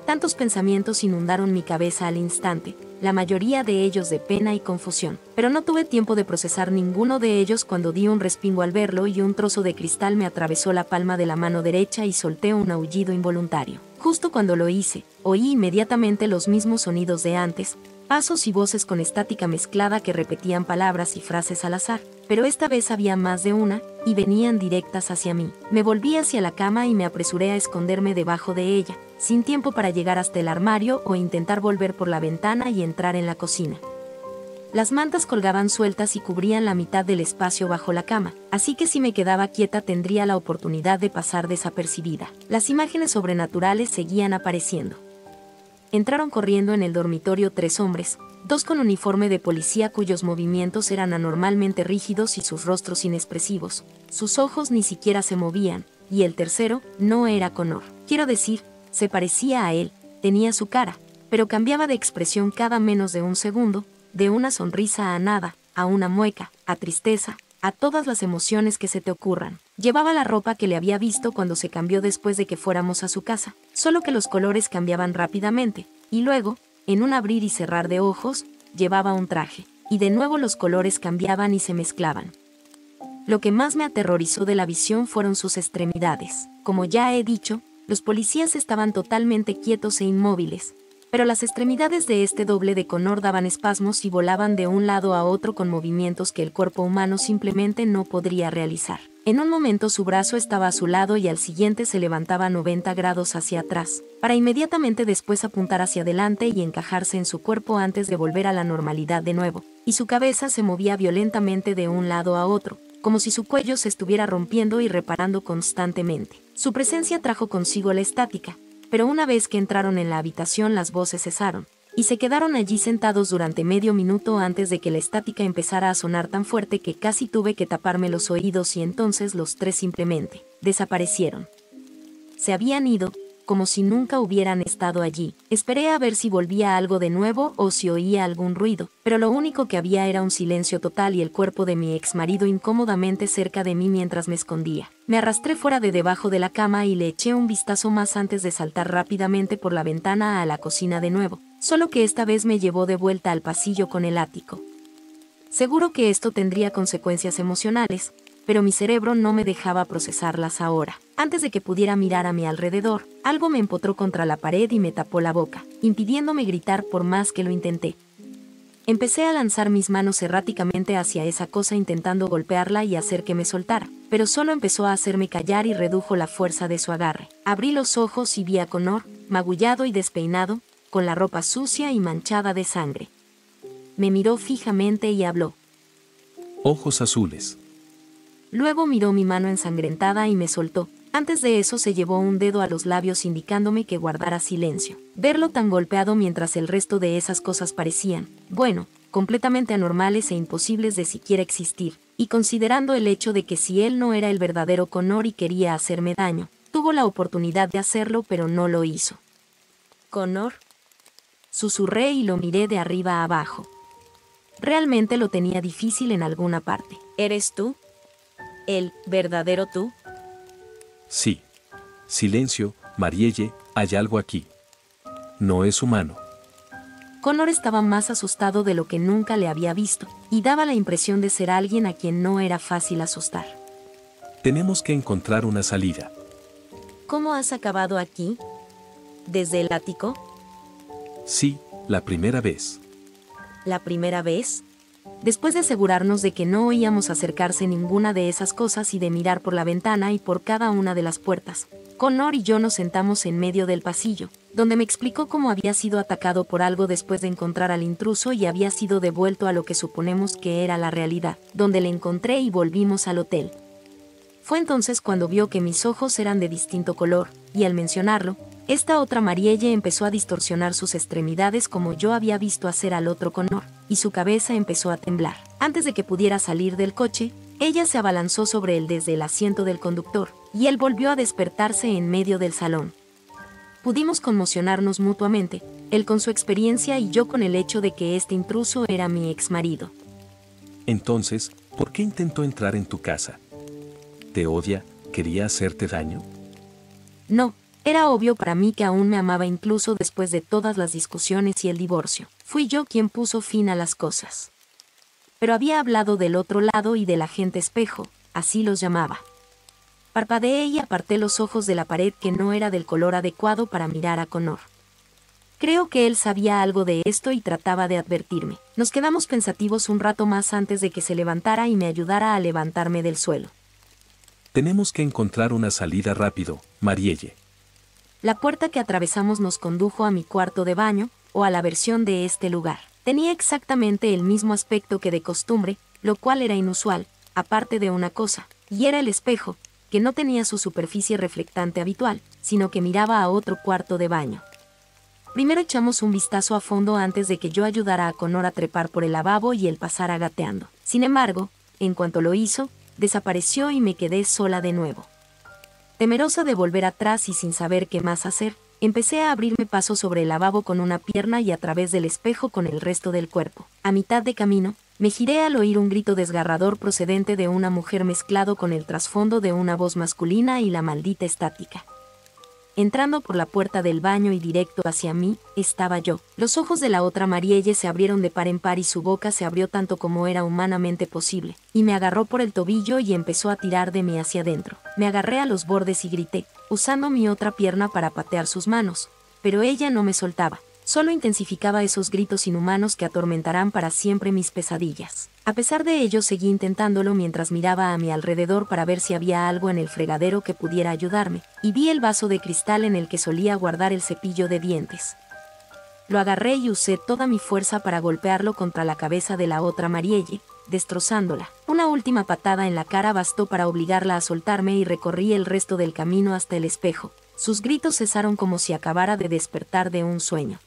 Tantos pensamientos inundaron mi cabeza al instante, la mayoría de ellos de pena y confusión, pero no tuve tiempo de procesar ninguno de ellos cuando di un respingo al verlo y un trozo de cristal me atravesó la palma de la mano derecha y solté un aullido involuntario. Justo cuando lo hice, oí inmediatamente los mismos sonidos de antes, pasos y voces con estática mezclada que repetían palabras y frases al azar, pero esta vez había más de una, y venían directas hacia mí. Me volví hacia la cama y me apresuré a esconderme debajo de ella, sin tiempo para llegar hasta el armario o intentar volver por la ventana y entrar en la cocina. Las mantas colgaban sueltas y cubrían la mitad del espacio bajo la cama, así que si me quedaba quieta tendría la oportunidad de pasar desapercibida. Las imágenes sobrenaturales seguían apareciendo. Entraron corriendo en el dormitorio 3 hombres, 2 con uniforme de policía cuyos movimientos eran anormalmente rígidos y sus rostros inexpresivos. Sus ojos ni siquiera se movían, y el tercero no era Connor. Quiero decir, se parecía a él, tenía su cara, pero cambiaba de expresión cada menos de un segundo, de una sonrisa a nada, a una mueca, a tristeza, a todas las emociones que se te ocurran. Llevaba la ropa que le había visto cuando se cambió después de que fuéramos a su casa, solo que los colores cambiaban rápidamente, y luego, en un abrir y cerrar de ojos, llevaba un traje, y de nuevo los colores cambiaban y se mezclaban. Lo que más me aterrorizó de la visión fueron sus extremidades. Como ya he dicho, los policías estaban totalmente quietos e inmóviles, pero las extremidades de este doble de Connor daban espasmos y volaban de un lado a otro con movimientos que el cuerpo humano simplemente no podría realizar. En un momento su brazo estaba a su lado y al siguiente se levantaba 90 grados hacia atrás, para inmediatamente después apuntar hacia adelante y encajarse en su cuerpo antes de volver a la normalidad de nuevo, y su cabeza se movía violentamente de un lado a otro, como si su cuello se estuviera rompiendo y reparando constantemente. Su presencia trajo consigo la estática, pero una vez que entraron en la habitación las voces cesaron, y se quedaron allí sentados durante medio minuto antes de que la estática empezara a sonar tan fuerte que casi tuve que taparme los oídos y entonces los 3 simplemente desaparecieron. Se habían ido, como si nunca hubieran estado allí. Esperé a ver si volvía algo de nuevo o si oía algún ruido, pero lo único que había era un silencio total y el cuerpo de mi exmarido incómodamente cerca de mí mientras me escondía. Me arrastré fuera de debajo de la cama y le eché un vistazo más antes de saltar rápidamente por la ventana a la cocina de nuevo, solo que esta vez me llevó de vuelta al pasillo con el ático. Seguro que esto tendría consecuencias emocionales, pero mi cerebro no me dejaba procesarlas ahora. Antes de que pudiera mirar a mi alrededor, algo me empotró contra la pared y me tapó la boca, impidiéndome gritar por más que lo intenté. Empecé a lanzar mis manos erráticamente hacia esa cosa intentando golpearla y hacer que me soltara, pero solo empezó a hacerme callar y redujo la fuerza de su agarre. Abrí los ojos y vi a Connor, magullado y despeinado, con la ropa sucia y manchada de sangre. Me miró fijamente y habló. Ojos azules. Luego miró mi mano ensangrentada y me soltó. Antes de eso se llevó un dedo a los labios indicándome que guardara silencio. Verlo tan golpeado mientras el resto de esas cosas parecían, bueno, completamente anormales e imposibles de siquiera existir, y considerando el hecho de que si él no era el verdadero Connor y quería hacerme daño, tuvo la oportunidad de hacerlo pero no lo hizo. ¿Connor? Susurré y lo miré de arriba a abajo. Realmente lo tenía difícil en alguna parte. ¿Eres tú? ¿El verdadero tú? Sí. Silencio, Marielle, hay algo aquí. No es humano. Connor estaba más asustado de lo que nunca le había visto, y daba la impresión de ser alguien a quien no era fácil asustar. Tenemos que encontrar una salida. ¿Cómo has acabado aquí? ¿Desde el ático? Sí, la primera vez. ¿La primera vez? Después de asegurarnos de que no oíamos acercarse ninguna de esas cosas y de mirar por la ventana y por cada una de las puertas, Connor y yo nos sentamos en medio del pasillo, donde me explicó cómo había sido atacado por algo después de encontrar al intruso y había sido devuelto a lo que suponemos que era la realidad, donde le encontré y volvimos al hotel. Fue entonces cuando vio que mis ojos eran de distinto color, y al mencionarlo, esta otra Marielle empezó a distorsionar sus extremidades como yo había visto hacer al otro Connor, y su cabeza empezó a temblar. Antes de que pudiera salir del coche, ella se abalanzó sobre él desde el asiento del conductor, y él volvió a despertarse en medio del salón. Pudimos conmocionarnos mutuamente, él con su experiencia y yo con el hecho de que este intruso era mi exmarido. Entonces, ¿por qué intentó entrar en tu casa? ¿Te odia? ¿Quería hacerte daño? No, era obvio para mí que aún me amaba incluso después de todas las discusiones y el divorcio. Fui yo quien puso fin a las cosas. Pero había hablado del otro lado y del agente espejo, así los llamaba. Parpadeé y aparté los ojos de la pared que no era del color adecuado para mirar a Connor. Creo que él sabía algo de esto y trataba de advertirme. Nos quedamos pensativos un rato más antes de que se levantara y me ayudara a levantarme del suelo. Tenemos que encontrar una salida rápido, Marielle. La puerta que atravesamos nos condujo a mi cuarto de baño, o a la versión de este lugar. Tenía exactamente el mismo aspecto que de costumbre, lo cual era inusual, aparte de una cosa, y era el espejo, que no tenía su superficie reflectante habitual, sino que miraba a otro cuarto de baño. Primero echamos un vistazo a fondo antes de que yo ayudara a Connor a trepar por el lavabo y él pasara gateando. Sin embargo, en cuanto lo hizo, desapareció y me quedé sola de nuevo. Temerosa de volver atrás y sin saber qué más hacer, empecé a abrirme paso sobre el lavabo con una pierna y a través del espejo con el resto del cuerpo. A mitad de camino, me giré al oír un grito desgarrador procedente de una mujer mezclado con el trasfondo de una voz masculina y la maldita estática. Entrando por la puerta del baño y directo hacia mí, estaba yo. Los ojos de la otra Marielle se abrieron de par en par y su boca se abrió tanto como era humanamente posible, y me agarró por el tobillo y empezó a tirar de mí hacia adentro. Me agarré a los bordes y grité, usando mi otra pierna para patear sus manos, pero ella no me soltaba. Solo intensificaba esos gritos inhumanos que atormentarán para siempre mis pesadillas. A pesar de ello, seguí intentándolo mientras miraba a mi alrededor para ver si había algo en el fregadero que pudiera ayudarme, y vi el vaso de cristal en el que solía guardar el cepillo de dientes. Lo agarré y usé toda mi fuerza para golpearlo contra la cabeza de la otra Marielle, destrozándola. Una última patada en la cara bastó para obligarla a soltarme y recorrí el resto del camino hasta el espejo. Sus gritos cesaron como si acabara de despertar de un sueño.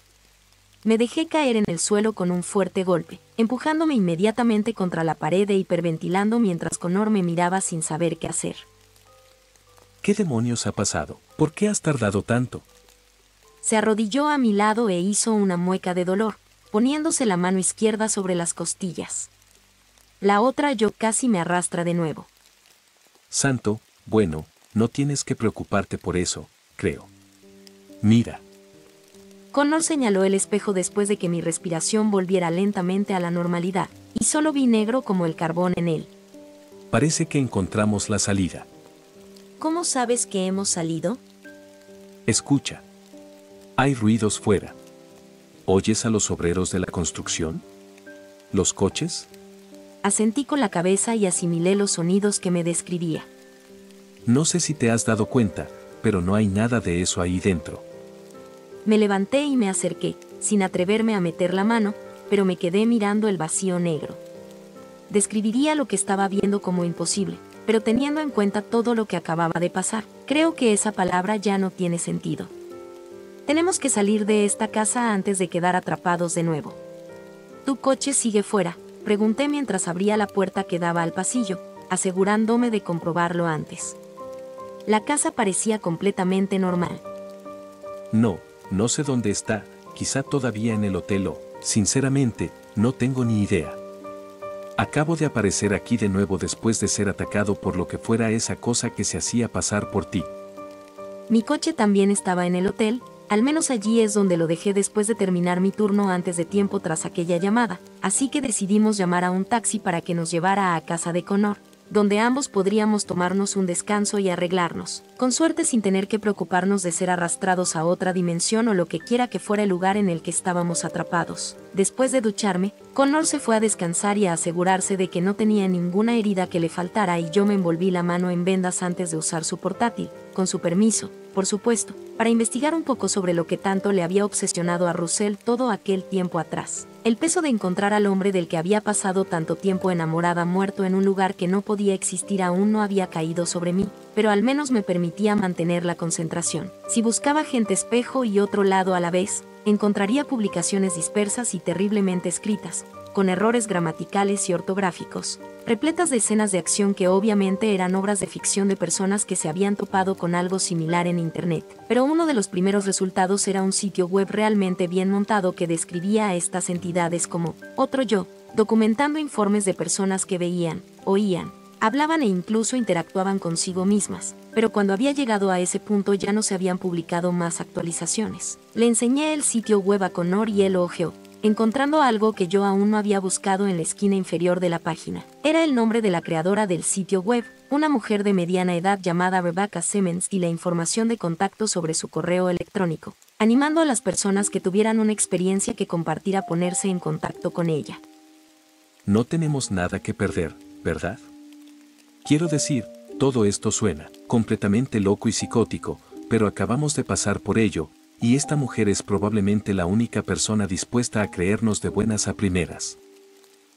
Me dejé caer en el suelo con un fuerte golpe, empujándome inmediatamente contra la pared e hiperventilando mientras Connor me miraba sin saber qué hacer. ¿Qué demonios ha pasado? ¿Por qué has tardado tanto? Se arrodilló a mi lado e hizo una mueca de dolor, poniéndose la mano izquierda sobre las costillas. La otra yo casi me arrastra de nuevo. Santo, bueno, no tienes que preocuparte por eso, creo. Mira. Connor señaló el espejo después de que mi respiración volviera lentamente a la normalidad, y solo vi negro como el carbón en él. Parece que encontramos la salida. ¿Cómo sabes que hemos salido? Escucha. Hay ruidos fuera. ¿Oyes a los obreros de la construcción? ¿Los coches? Asentí con la cabeza y asimilé los sonidos que me describía. No sé si te has dado cuenta, pero no hay nada de eso ahí dentro. Me levanté y me acerqué, sin atreverme a meter la mano, pero me quedé mirando el vacío negro. Describiría lo que estaba viendo como imposible, pero teniendo en cuenta todo lo que acababa de pasar, creo que esa palabra ya no tiene sentido. Tenemos que salir de esta casa antes de quedar atrapados de nuevo. ¿Tu coche sigue fuera?, pregunté mientras abría la puerta que daba al pasillo, asegurándome de comprobarlo antes. La casa parecía completamente normal. No sé dónde está, quizá todavía en el hotel o, sinceramente, no tengo ni idea. Acabo de aparecer aquí de nuevo después de ser atacado por lo que fuera esa cosa que se hacía pasar por ti. Mi coche también estaba en el hotel, al menos allí es donde lo dejé después de terminar mi turno antes de tiempo tras aquella llamada, así que decidimos llamar a un taxi para que nos llevara a casa de Connor, donde ambos podríamos tomarnos un descanso y arreglarnos, con suerte sin tener que preocuparnos de ser arrastrados a otra dimensión o lo que quiera que fuera el lugar en el que estábamos atrapados. Después de ducharme, Connor se fue a descansar y a asegurarse de que no tenía ninguna herida que le faltara y yo me envolví la mano en vendas antes de usar su portátil, con su permiso, por supuesto, para investigar un poco sobre lo que tanto le había obsesionado a Russell todo aquel tiempo atrás. El peso de encontrar al hombre del que había pasado tanto tiempo enamorada muerto en un lugar que no podía existir aún no había caído sobre mí, pero al menos me permitía mantener la concentración. Si buscaba gente espejo y otro lado a la vez, encontraría publicaciones dispersas y terriblemente escritas, con errores gramaticales y ortográficos, repletas de escenas de acción que obviamente eran obras de ficción de personas que se habían topado con algo similar en Internet. Pero uno de los primeros resultados era un sitio web realmente bien montado que describía a estas entidades como otro yo, documentando informes de personas que veían, oían, hablaban e incluso interactuaban consigo mismas. Pero cuando había llegado a ese punto ya no se habían publicado más actualizaciones. Le enseñé el sitio web a Connor y él lo hojeó, encontrando algo que yo aún no había buscado en la esquina inferior de la página. Era el nombre de la creadora del sitio web, una mujer de mediana edad llamada Rebecca Simmons, y la información de contacto sobre su correo electrónico, animando a las personas que tuvieran una experiencia que compartir a ponerse en contacto con ella. No tenemos nada que perder, ¿verdad? Quiero decir, todo esto suena completamente loco y psicótico, pero acabamos de pasar por ello, y esta mujer es probablemente la única persona dispuesta a creernos de buenas a primeras.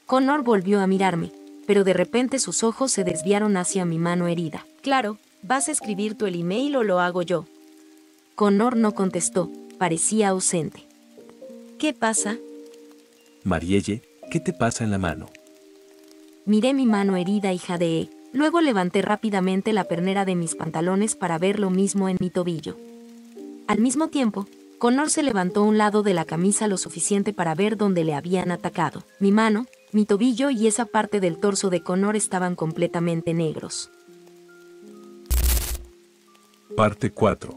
Connor volvió a mirarme, pero de repente sus ojos se desviaron hacia mi mano herida. Claro, ¿vas a escribir tú el email o lo hago yo? Connor no contestó, parecía ausente. ¿Qué pasa? Marielle, ¿qué te pasa en la mano? Miré mi mano herida y jadeé, luego levanté rápidamente la pernera de mis pantalones para ver lo mismo en mi tobillo. Al mismo tiempo, Connor se levantó un lado de la camisa lo suficiente para ver dónde le habían atacado. Mi mano, mi tobillo y esa parte del torso de Connor estaban completamente negros. Parte 4.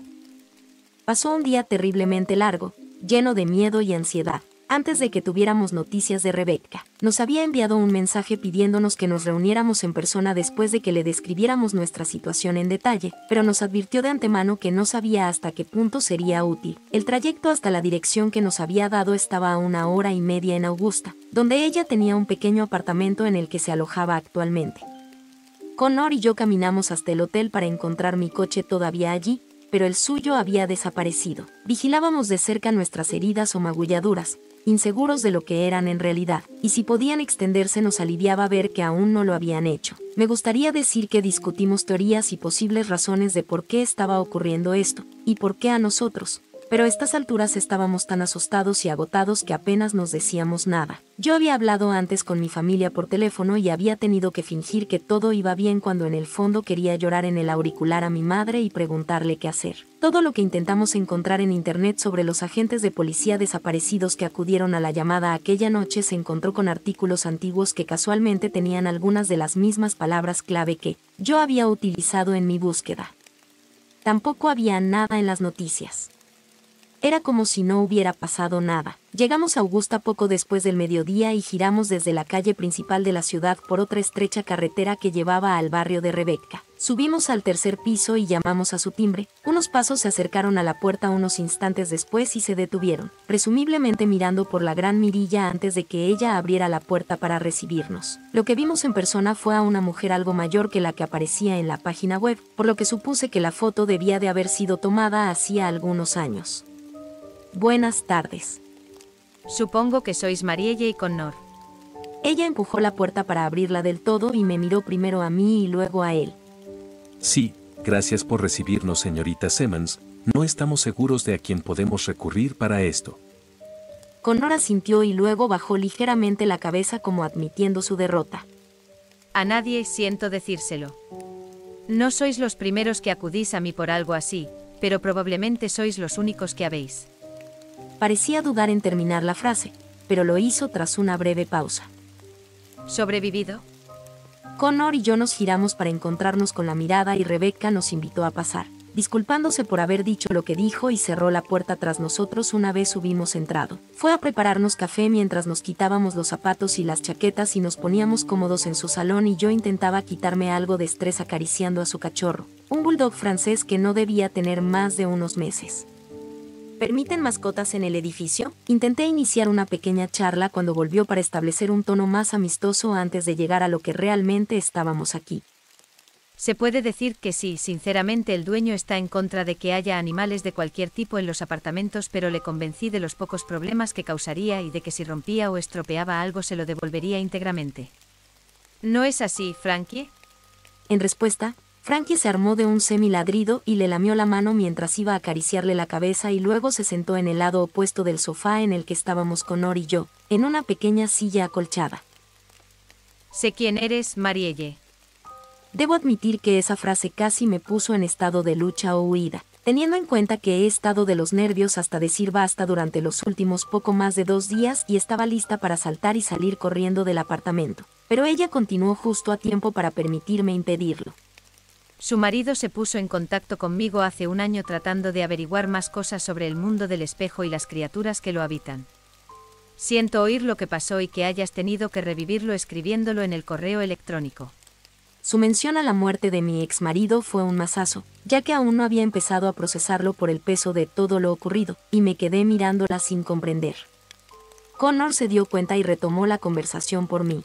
Pasó un día terriblemente largo, lleno de miedo y ansiedad. Antes de que tuviéramos noticias de Rebecca, nos había enviado un mensaje pidiéndonos que nos reuniéramos en persona después de que le describiéramos nuestra situación en detalle, pero nos advirtió de antemano que no sabía hasta qué punto sería útil. El trayecto hasta la dirección que nos había dado estaba a 1 hora y media en Augusta, donde ella tenía un pequeño apartamento en el que se alojaba actualmente. Connor y yo caminamos hasta el hotel para encontrar mi coche todavía allí, pero el suyo había desaparecido. Vigilábamos de cerca nuestras heridas o magulladuras, inseguros de lo que eran en realidad, y si podían extenderse nos aliviaba ver que aún no lo habían hecho. Me gustaría decir que discutimos teorías y posibles razones de por qué estaba ocurriendo esto, y por qué a nosotros, pero a estas alturas estábamos tan asustados y agotados que apenas nos decíamos nada. Yo había hablado antes con mi familia por teléfono y había tenido que fingir que todo iba bien cuando en el fondo quería llorar en el auricular a mi madre y preguntarle qué hacer. Todo lo que intentamos encontrar en internet sobre los agentes de policía desaparecidos que acudieron a la llamada aquella noche se encontró con artículos antiguos que casualmente tenían algunas de las mismas palabras clave que yo había utilizado en mi búsqueda. Tampoco había nada en las noticias. Era como si no hubiera pasado nada. Llegamos a Augusta poco después del mediodía y giramos desde la calle principal de la ciudad por otra estrecha carretera que llevaba al barrio de Rebecca. Subimos al tercer piso y llamamos a su timbre. Unos pasos se acercaron a la puerta unos instantes después y se detuvieron, presumiblemente mirando por la gran mirilla antes de que ella abriera la puerta para recibirnos. Lo que vimos en persona fue a una mujer algo mayor que la que aparecía en la página web, por lo que supuse que la foto debía de haber sido tomada hacía algunos años. Buenas tardes. Supongo que sois Marielle y Connor. Ella empujó la puerta para abrirla del todo y me miró primero a mí y luego a él. Sí, gracias por recibirnos, señorita Simmons. No estamos seguros de a quién podemos recurrir para esto. Connor asintió y luego bajó ligeramente la cabeza como admitiendo su derrota. A nadie siento decírselo. No sois los primeros que acudís a mí por algo así, pero probablemente sois los únicos que habéis. Parecía dudar en terminar la frase, pero lo hizo tras una breve pausa. ¿Sobrevivido? Connor y yo nos giramos para encontrarnos con la mirada y Rebecca nos invitó a pasar, disculpándose por haber dicho lo que dijo y cerró la puerta tras nosotros una vez hubimos entrado. Fue a prepararnos café mientras nos quitábamos los zapatos y las chaquetas y nos poníamos cómodos en su salón y yo intentaba quitarme algo de estrés acariciando a su cachorro, un bulldog francés que no debía tener más de unos meses. ¿Permiten mascotas en el edificio? Intenté iniciar una pequeña charla cuando volvió para establecer un tono más amistoso antes de llegar a lo que realmente estábamos aquí. Se puede decir que sí, sinceramente el dueño está en contra de que haya animales de cualquier tipo en los apartamentos, pero le convencí de los pocos problemas que causaría y de que si rompía o estropeaba algo se lo devolvería íntegramente. ¿No es así, Frankie? En respuesta, Frankie se armó de un semiladrido y le lamió la mano mientras iba a acariciarle la cabeza y luego se sentó en el lado opuesto del sofá en el que estábamos Connor y yo, en una pequeña silla acolchada. Sé quién eres, Marielle. Debo admitir que esa frase casi me puso en estado de lucha o huida, teniendo en cuenta que he estado de los nervios hasta decir basta durante los últimos poco más de 2 días y estaba lista para saltar y salir corriendo del apartamento, pero ella continuó justo a tiempo para permitirme impedirlo. Su marido se puso en contacto conmigo hace un año tratando de averiguar más cosas sobre el mundo del espejo y las criaturas que lo habitan. Siento oír lo que pasó y que hayas tenido que revivirlo escribiéndolo en el correo electrónico. Su mención a la muerte de mi exmarido fue un mazazo, ya que aún no había empezado a procesarlo por el peso de todo lo ocurrido, y me quedé mirándola sin comprender. Connor se dio cuenta y retomó la conversación por mí.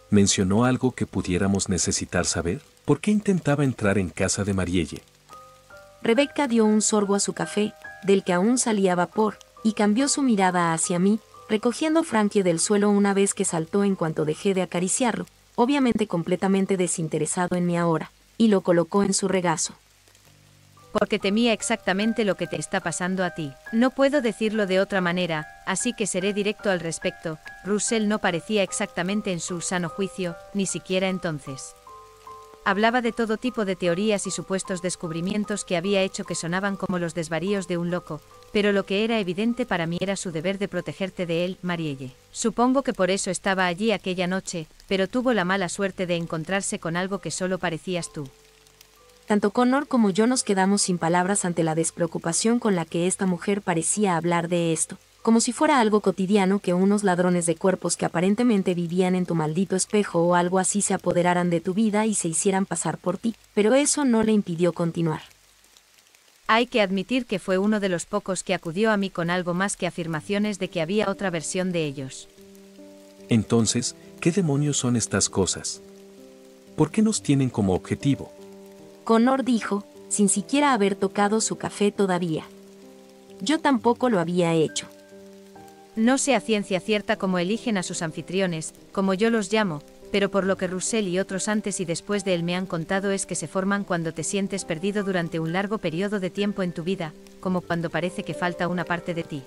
¿Mencionó algo que pudiéramos necesitar saber? ¿Por qué intentaba entrar en casa de Marielle? Rebecca dio un sorbo a su café, del que aún salía vapor, y cambió su mirada hacia mí, recogiendo a Frankie del suelo una vez que saltó en cuanto dejé de acariciarlo, obviamente completamente desinteresado en mí ahora, y lo colocó en su regazo. Porque temía exactamente lo que te está pasando a ti. No puedo decirlo de otra manera, así que seré directo al respecto. Russell no parecía exactamente en su sano juicio, ni siquiera entonces. Hablaba de todo tipo de teorías y supuestos descubrimientos que había hecho que sonaban como los desvaríos de un loco, pero lo que era evidente para mí era su deber de protegerte de él, Marielle. Supongo que por eso estaba allí aquella noche, pero tuvo la mala suerte de encontrarse con algo que solo parecías tú. Tanto Connor como yo nos quedamos sin palabras ante la despreocupación con la que esta mujer parecía hablar de esto, como si fuera algo cotidiano que unos ladrones de cuerpos que aparentemente vivían en tu maldito espejo o algo así se apoderaran de tu vida y se hicieran pasar por ti, pero eso no le impidió continuar. Hay que admitir que fue uno de los pocos que acudió a mí con algo más que afirmaciones de que había otra versión de ellos. Entonces, ¿qué demonios son estas cosas? ¿Por qué nos tienen como objetivo? Connor dijo, sin siquiera haber tocado su café todavía. Yo tampoco lo había hecho. No sé a ciencia cierta cómo eligen a sus anfitriones, como yo los llamo, pero por lo que Russell y otros antes y después de él me han contado es que se forman cuando te sientes perdido durante un largo periodo de tiempo en tu vida, como cuando parece que falta una parte de ti.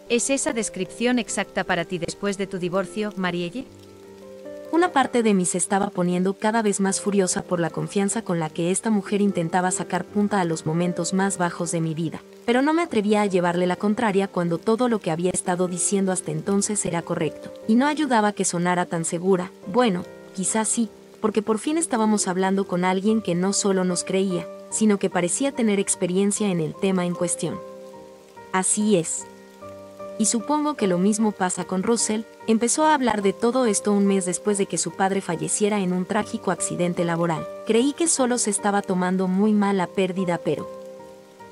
¿Es esa descripción exacta para ti después de tu divorcio, Marielle? Una parte de mí se estaba poniendo cada vez más furiosa por la confianza con la que esta mujer intentaba sacar punta a los momentos más bajos de mi vida, pero no me atrevía a llevarle la contraria cuando todo lo que había estado diciendo hasta entonces era correcto, y no ayudaba que sonara tan segura. Bueno, quizás sí, porque por fin estábamos hablando con alguien que no solo nos creía, sino que parecía tener experiencia en el tema en cuestión. Así es. Y supongo que lo mismo pasa con Russell. Empezó a hablar de todo esto un mes después de que su padre falleciera en un trágico accidente laboral. Creí que solo se estaba tomando muy mal la pérdida, pero...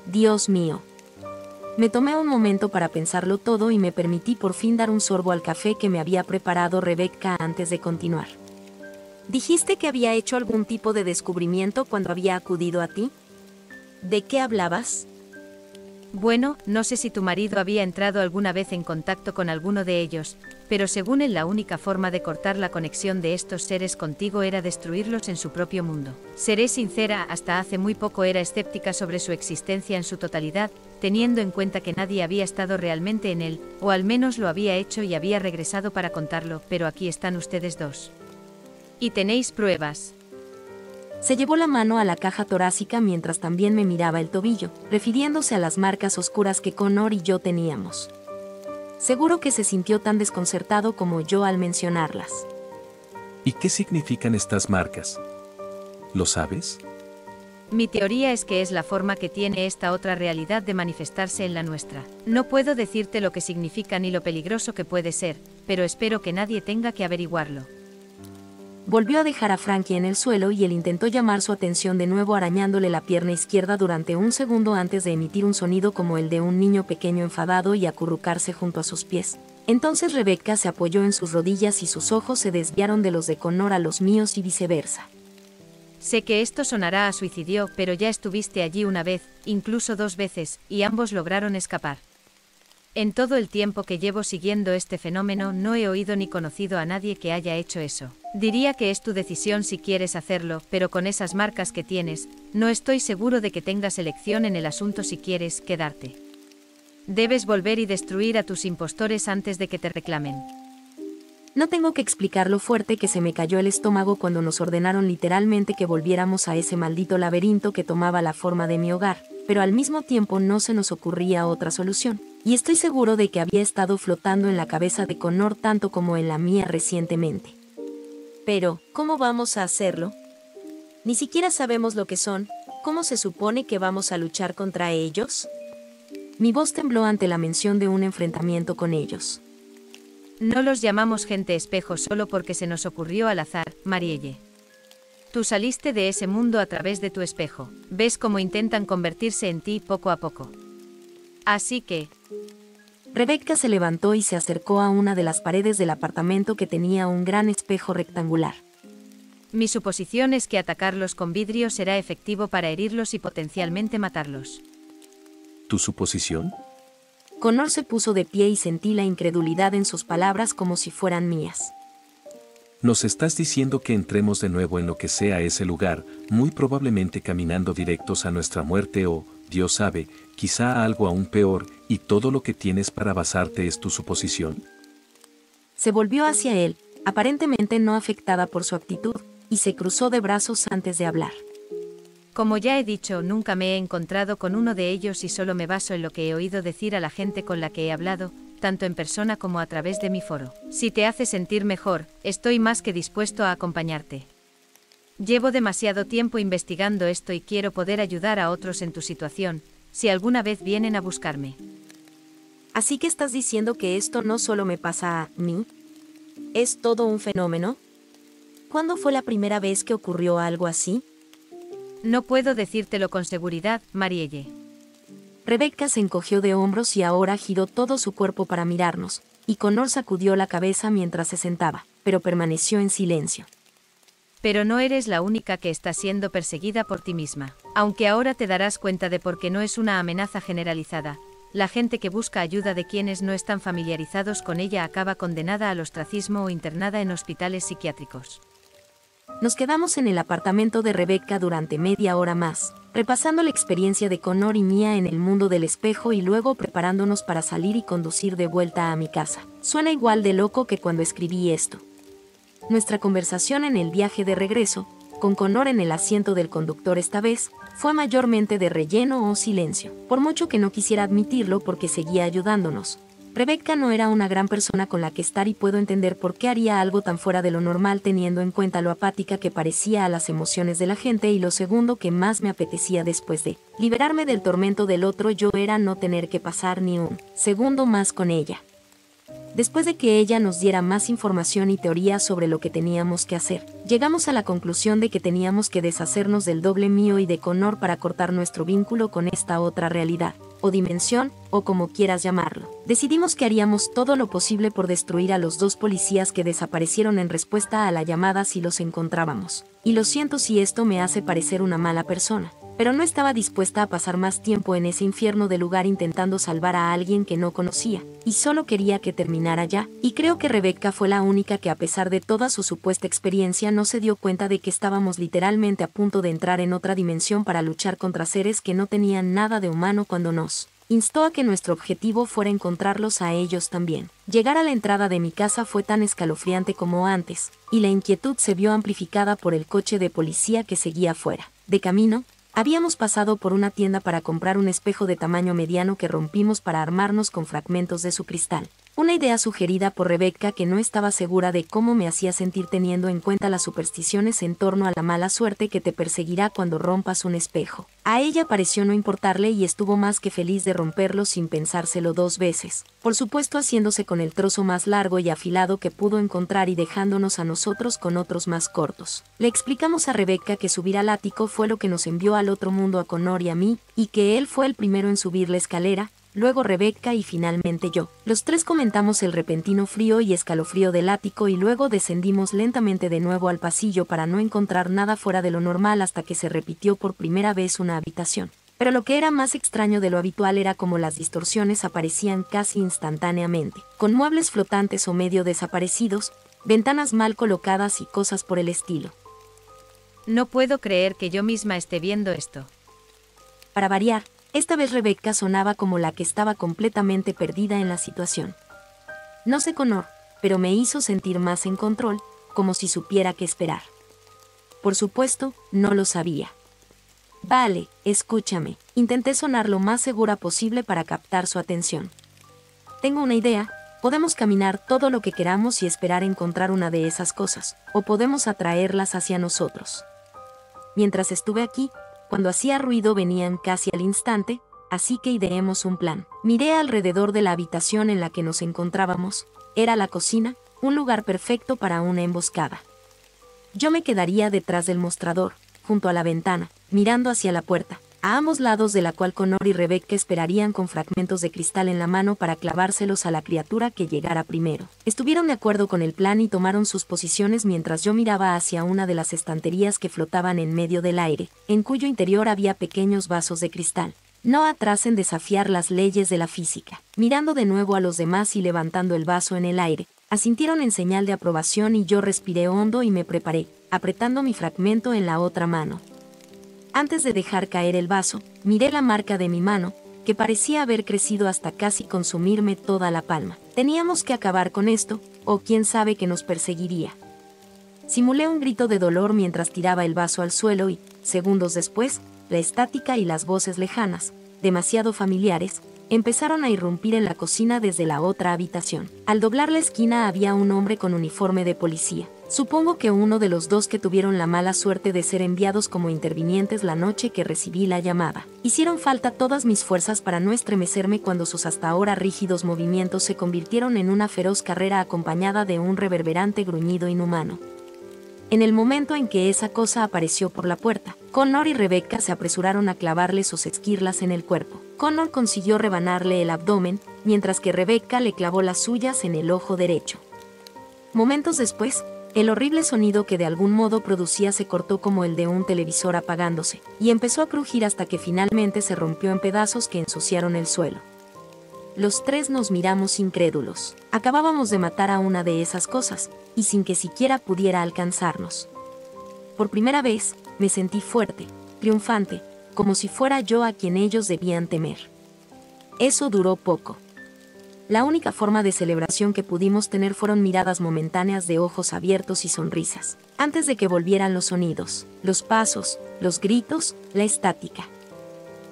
Dios mío. Me tomé un momento para pensarlo todo y me permití por fin dar un sorbo al café que me había preparado Rebecca antes de continuar. ¿Dijiste que había hecho algún tipo de descubrimiento cuando había acudido a ti? ¿De qué hablabas? Bueno, no sé si tu marido había entrado alguna vez en contacto con alguno de ellos, pero según él la única forma de cortar la conexión de estos seres contigo era destruirlos en su propio mundo. Seré sincera, hasta hace muy poco era escéptica sobre su existencia en su totalidad, teniendo en cuenta que nadie había estado realmente en él, o al menos lo había hecho y había regresado para contarlo, pero aquí están ustedes dos. Y tenéis pruebas. Se llevó la mano a la caja torácica mientras también me miraba el tobillo, refiriéndose a las marcas oscuras que Connor y yo teníamos. Seguro que se sintió tan desconcertado como yo al mencionarlas. ¿Y qué significan estas marcas? ¿Lo sabes? Mi teoría es que es la forma que tiene esta otra realidad de manifestarse en la nuestra. No puedo decirte lo que significa ni lo peligroso que puede ser, pero espero que nadie tenga que averiguarlo. Volvió a dejar a Frankie en el suelo y él intentó llamar su atención de nuevo arañándole la pierna izquierda durante un segundo antes de emitir un sonido como el de un niño pequeño enfadado y acurrucarse junto a sus pies. Entonces Rebecca se apoyó en sus rodillas y sus ojos se desviaron de los de Connor a los míos y viceversa. Sé que esto sonará a suicidio, pero ya estuviste allí una vez, incluso 2 veces, y ambos lograron escapar. En todo el tiempo que llevo siguiendo este fenómeno no he oído ni conocido a nadie que haya hecho eso. Diría que es tu decisión si quieres hacerlo, pero con esas marcas que tienes, no estoy seguro de que tengas elección en el asunto si quieres quedarte. Debes volver y destruir a tus impostores antes de que te reclamen. No tengo que explicar lo fuerte que se me cayó el estómago cuando nos ordenaron literalmente que volviéramos a ese maldito laberinto que tomaba la forma de mi hogar, pero al mismo tiempo no se nos ocurría otra solución, y estoy seguro de que había estado flotando en la cabeza de Connor tanto como en la mía recientemente. Pero, ¿cómo vamos a hacerlo? Ni siquiera sabemos lo que son. ¿Cómo se supone que vamos a luchar contra ellos? Mi voz tembló ante la mención de un enfrentamiento con ellos. No los llamamos gente espejo solo porque se nos ocurrió al azar, Marielle. Tú saliste de ese mundo a través de tu espejo. Ves cómo intentan convertirse en ti poco a poco. Así que... Rebecca se levantó y se acercó a una de las paredes del apartamento que tenía un gran espejo rectangular. Mi suposición es que atacarlos con vidrio será efectivo para herirlos y potencialmente matarlos. ¿Tu suposición? Connor se puso de pie y sentí la incredulidad en sus palabras como si fueran mías. Nos estás diciendo que entremos de nuevo en lo que sea ese lugar, muy probablemente caminando directos a nuestra muerte o, Dios sabe, quizá a algo aún peor, y todo lo que tienes para basarte es tu suposición. Se volvió hacia él, aparentemente no afectada por su actitud, y se cruzó de brazos antes de hablar. Como ya he dicho, nunca me he encontrado con uno de ellos y solo me baso en lo que he oído decir a la gente con la que he hablado, tanto en persona como a través de mi foro. Si te hace sentir mejor, estoy más que dispuesto a acompañarte. Llevo demasiado tiempo investigando esto y quiero poder ayudar a otros en tu situación, si alguna vez vienen a buscarme. ¿Así que estás diciendo que esto no solo me pasa a mí? ¿Es todo un fenómeno? ¿Cuándo fue la primera vez que ocurrió algo así? No puedo decírtelo con seguridad, Marielle. Rebecca se encogió de hombros y ahora giró todo su cuerpo para mirarnos, y Connor sacudió la cabeza mientras se sentaba, pero permaneció en silencio. Pero no eres la única que está siendo perseguida por ti misma. Aunque ahora te darás cuenta de por qué no es una amenaza generalizada. La gente que busca ayuda de quienes no están familiarizados con ella acaba condenada al ostracismo o internada en hospitales psiquiátricos. Nos quedamos en el apartamento de Rebecca durante media hora más, repasando la experiencia de Connor y mía en el mundo del espejo y luego preparándonos para salir y conducir de vuelta a mi casa. Suena igual de loco que cuando escribí esto. Nuestra conversación en el viaje de regreso, con Connor en el asiento del conductor esta vez, fue mayormente de relleno o silencio, por mucho que no quisiera admitirlo porque seguía ayudándonos. Rebecca no era una gran persona con la que estar y puedo entender por qué haría algo tan fuera de lo normal teniendo en cuenta lo apática que parecía a las emociones de la gente y lo segundo que más me apetecía después de liberarme del tormento del otro yo era no tener que pasar ni un segundo más con ella. Después de que ella nos diera más información y teorías sobre lo que teníamos que hacer, llegamos a la conclusión de que teníamos que deshacernos del doble mío y de Connor para cortar nuestro vínculo con esta otra realidad, o dimensión, o como quieras llamarlo. Decidimos que haríamos todo lo posible por destruir a los 2 policías que desaparecieron en respuesta a la llamada si los encontrábamos. Y lo siento si esto me hace parecer una mala persona, pero no estaba dispuesta a pasar más tiempo en ese infierno de lugar intentando salvar a alguien que no conocía, y solo quería que terminara ya, y creo que Rebecca fue la única que a pesar de toda su supuesta experiencia no se dio cuenta de que estábamos literalmente a punto de entrar en otra dimensión para luchar contra seres que no tenían nada de humano cuando nos instó a que nuestro objetivo fuera encontrarlos a ellos también. Llegar a la entrada de mi casa fue tan escalofriante como antes, y la inquietud se vio amplificada por el coche de policía que seguía afuera. De camino, habíamos pasado por una tienda para comprar un espejo de tamaño mediano que rompimos para armarnos con fragmentos de su cristal. Una idea sugerida por Rebecca que no estaba segura de cómo me hacía sentir teniendo en cuenta las supersticiones en torno a la mala suerte que te perseguirá cuando rompas un espejo. A ella pareció no importarle y estuvo más que feliz de romperlo sin pensárselo 2 veces. Por supuesto haciéndose con el trozo más largo y afilado que pudo encontrar y dejándonos a nosotros con otros más cortos. Le explicamos a Rebecca que subir al ático fue lo que nos envió al otro mundo a Connor y a mí, y que él fue el primero en subir la escalera, luego Rebecca y finalmente yo. Los tres comentamos el repentino frío y escalofrío del ático y luego descendimos lentamente de nuevo al pasillo para no encontrar nada fuera de lo normal hasta que se repitió por primera vez una habitación. Pero lo que era más extraño de lo habitual era cómo las distorsiones aparecían casi instantáneamente, con muebles flotantes o medio desaparecidos, ventanas mal colocadas y cosas por el estilo. No puedo creer que yo misma esté viendo esto. Para variar, esta vez Rebecca sonaba como la que estaba completamente perdida en la situación. No sé Connor, pero me hizo sentir más en control, como si supiera qué esperar. Por supuesto, no lo sabía. Vale, escúchame. Intenté sonar lo más segura posible para captar su atención. Tengo una idea, podemos caminar todo lo que queramos y esperar encontrar una de esas cosas, o podemos atraerlas hacia nosotros. Mientras estuve aquí, cuando hacía ruido venían casi al instante, así que ideemos un plan. Miré alrededor de la habitación en la que nos encontrábamos. Era la cocina, un lugar perfecto para una emboscada. Yo me quedaría detrás del mostrador, junto a la ventana, mirando hacia la puerta, a ambos lados de la cual Connor y Rebecca esperarían con fragmentos de cristal en la mano para clavárselos a la criatura que llegara primero. Estuvieron de acuerdo con el plan y tomaron sus posiciones mientras yo miraba hacia una de las estanterías que flotaban en medio del aire, en cuyo interior había pequeños vasos de cristal. No atrás en desafiar las leyes de la física. Mirando de nuevo a los demás y levantando el vaso en el aire, asintieron en señal de aprobación y yo respiré hondo y me preparé, apretando mi fragmento en la otra mano. Antes de dejar caer el vaso, miré la marca de mi mano, que parecía haber crecido hasta casi consumirme toda la palma. Teníamos que acabar con esto, o quién sabe que nos perseguiría. Simulé un grito de dolor mientras tiraba el vaso al suelo y, segundos después, la estática y las voces lejanas, demasiado familiares, empezaron a irrumpir en la cocina desde la otra habitación. Al doblar la esquina había un hombre con uniforme de policía. Supongo que uno de los dos que tuvieron la mala suerte de ser enviados como intervinientes la noche que recibí la llamada. Hicieron falta todas mis fuerzas para no estremecerme cuando sus hasta ahora rígidos movimientos se convirtieron en una feroz carrera acompañada de un reverberante gruñido inhumano. En el momento en que esa cosa apareció por la puerta, Connor y Rebecca se apresuraron a clavarle sus esquirlas en el cuerpo. Connor consiguió rebanarle el abdomen, mientras que Rebecca le clavó las suyas en el ojo derecho. Momentos después, el horrible sonido que de algún modo producía se cortó como el de un televisor apagándose, y empezó a crujir hasta que finalmente se rompió en pedazos que ensuciaron el suelo. Los tres nos miramos incrédulos. Acabábamos de matar a una de esas cosas, y sin que siquiera pudiera alcanzarnos. Por primera vez, me sentí fuerte, triunfante, como si fuera yo a quien ellos debían temer. Eso duró poco. La única forma de celebración que pudimos tener fueron miradas momentáneas de ojos abiertos y sonrisas, antes de que volvieran los sonidos, los pasos, los gritos, la estática.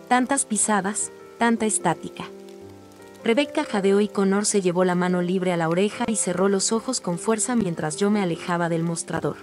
Tantas pisadas, tanta estática. Rebecca jadeó y Connor se llevó la mano libre a la oreja y cerró los ojos con fuerza mientras yo me alejaba del mostrador.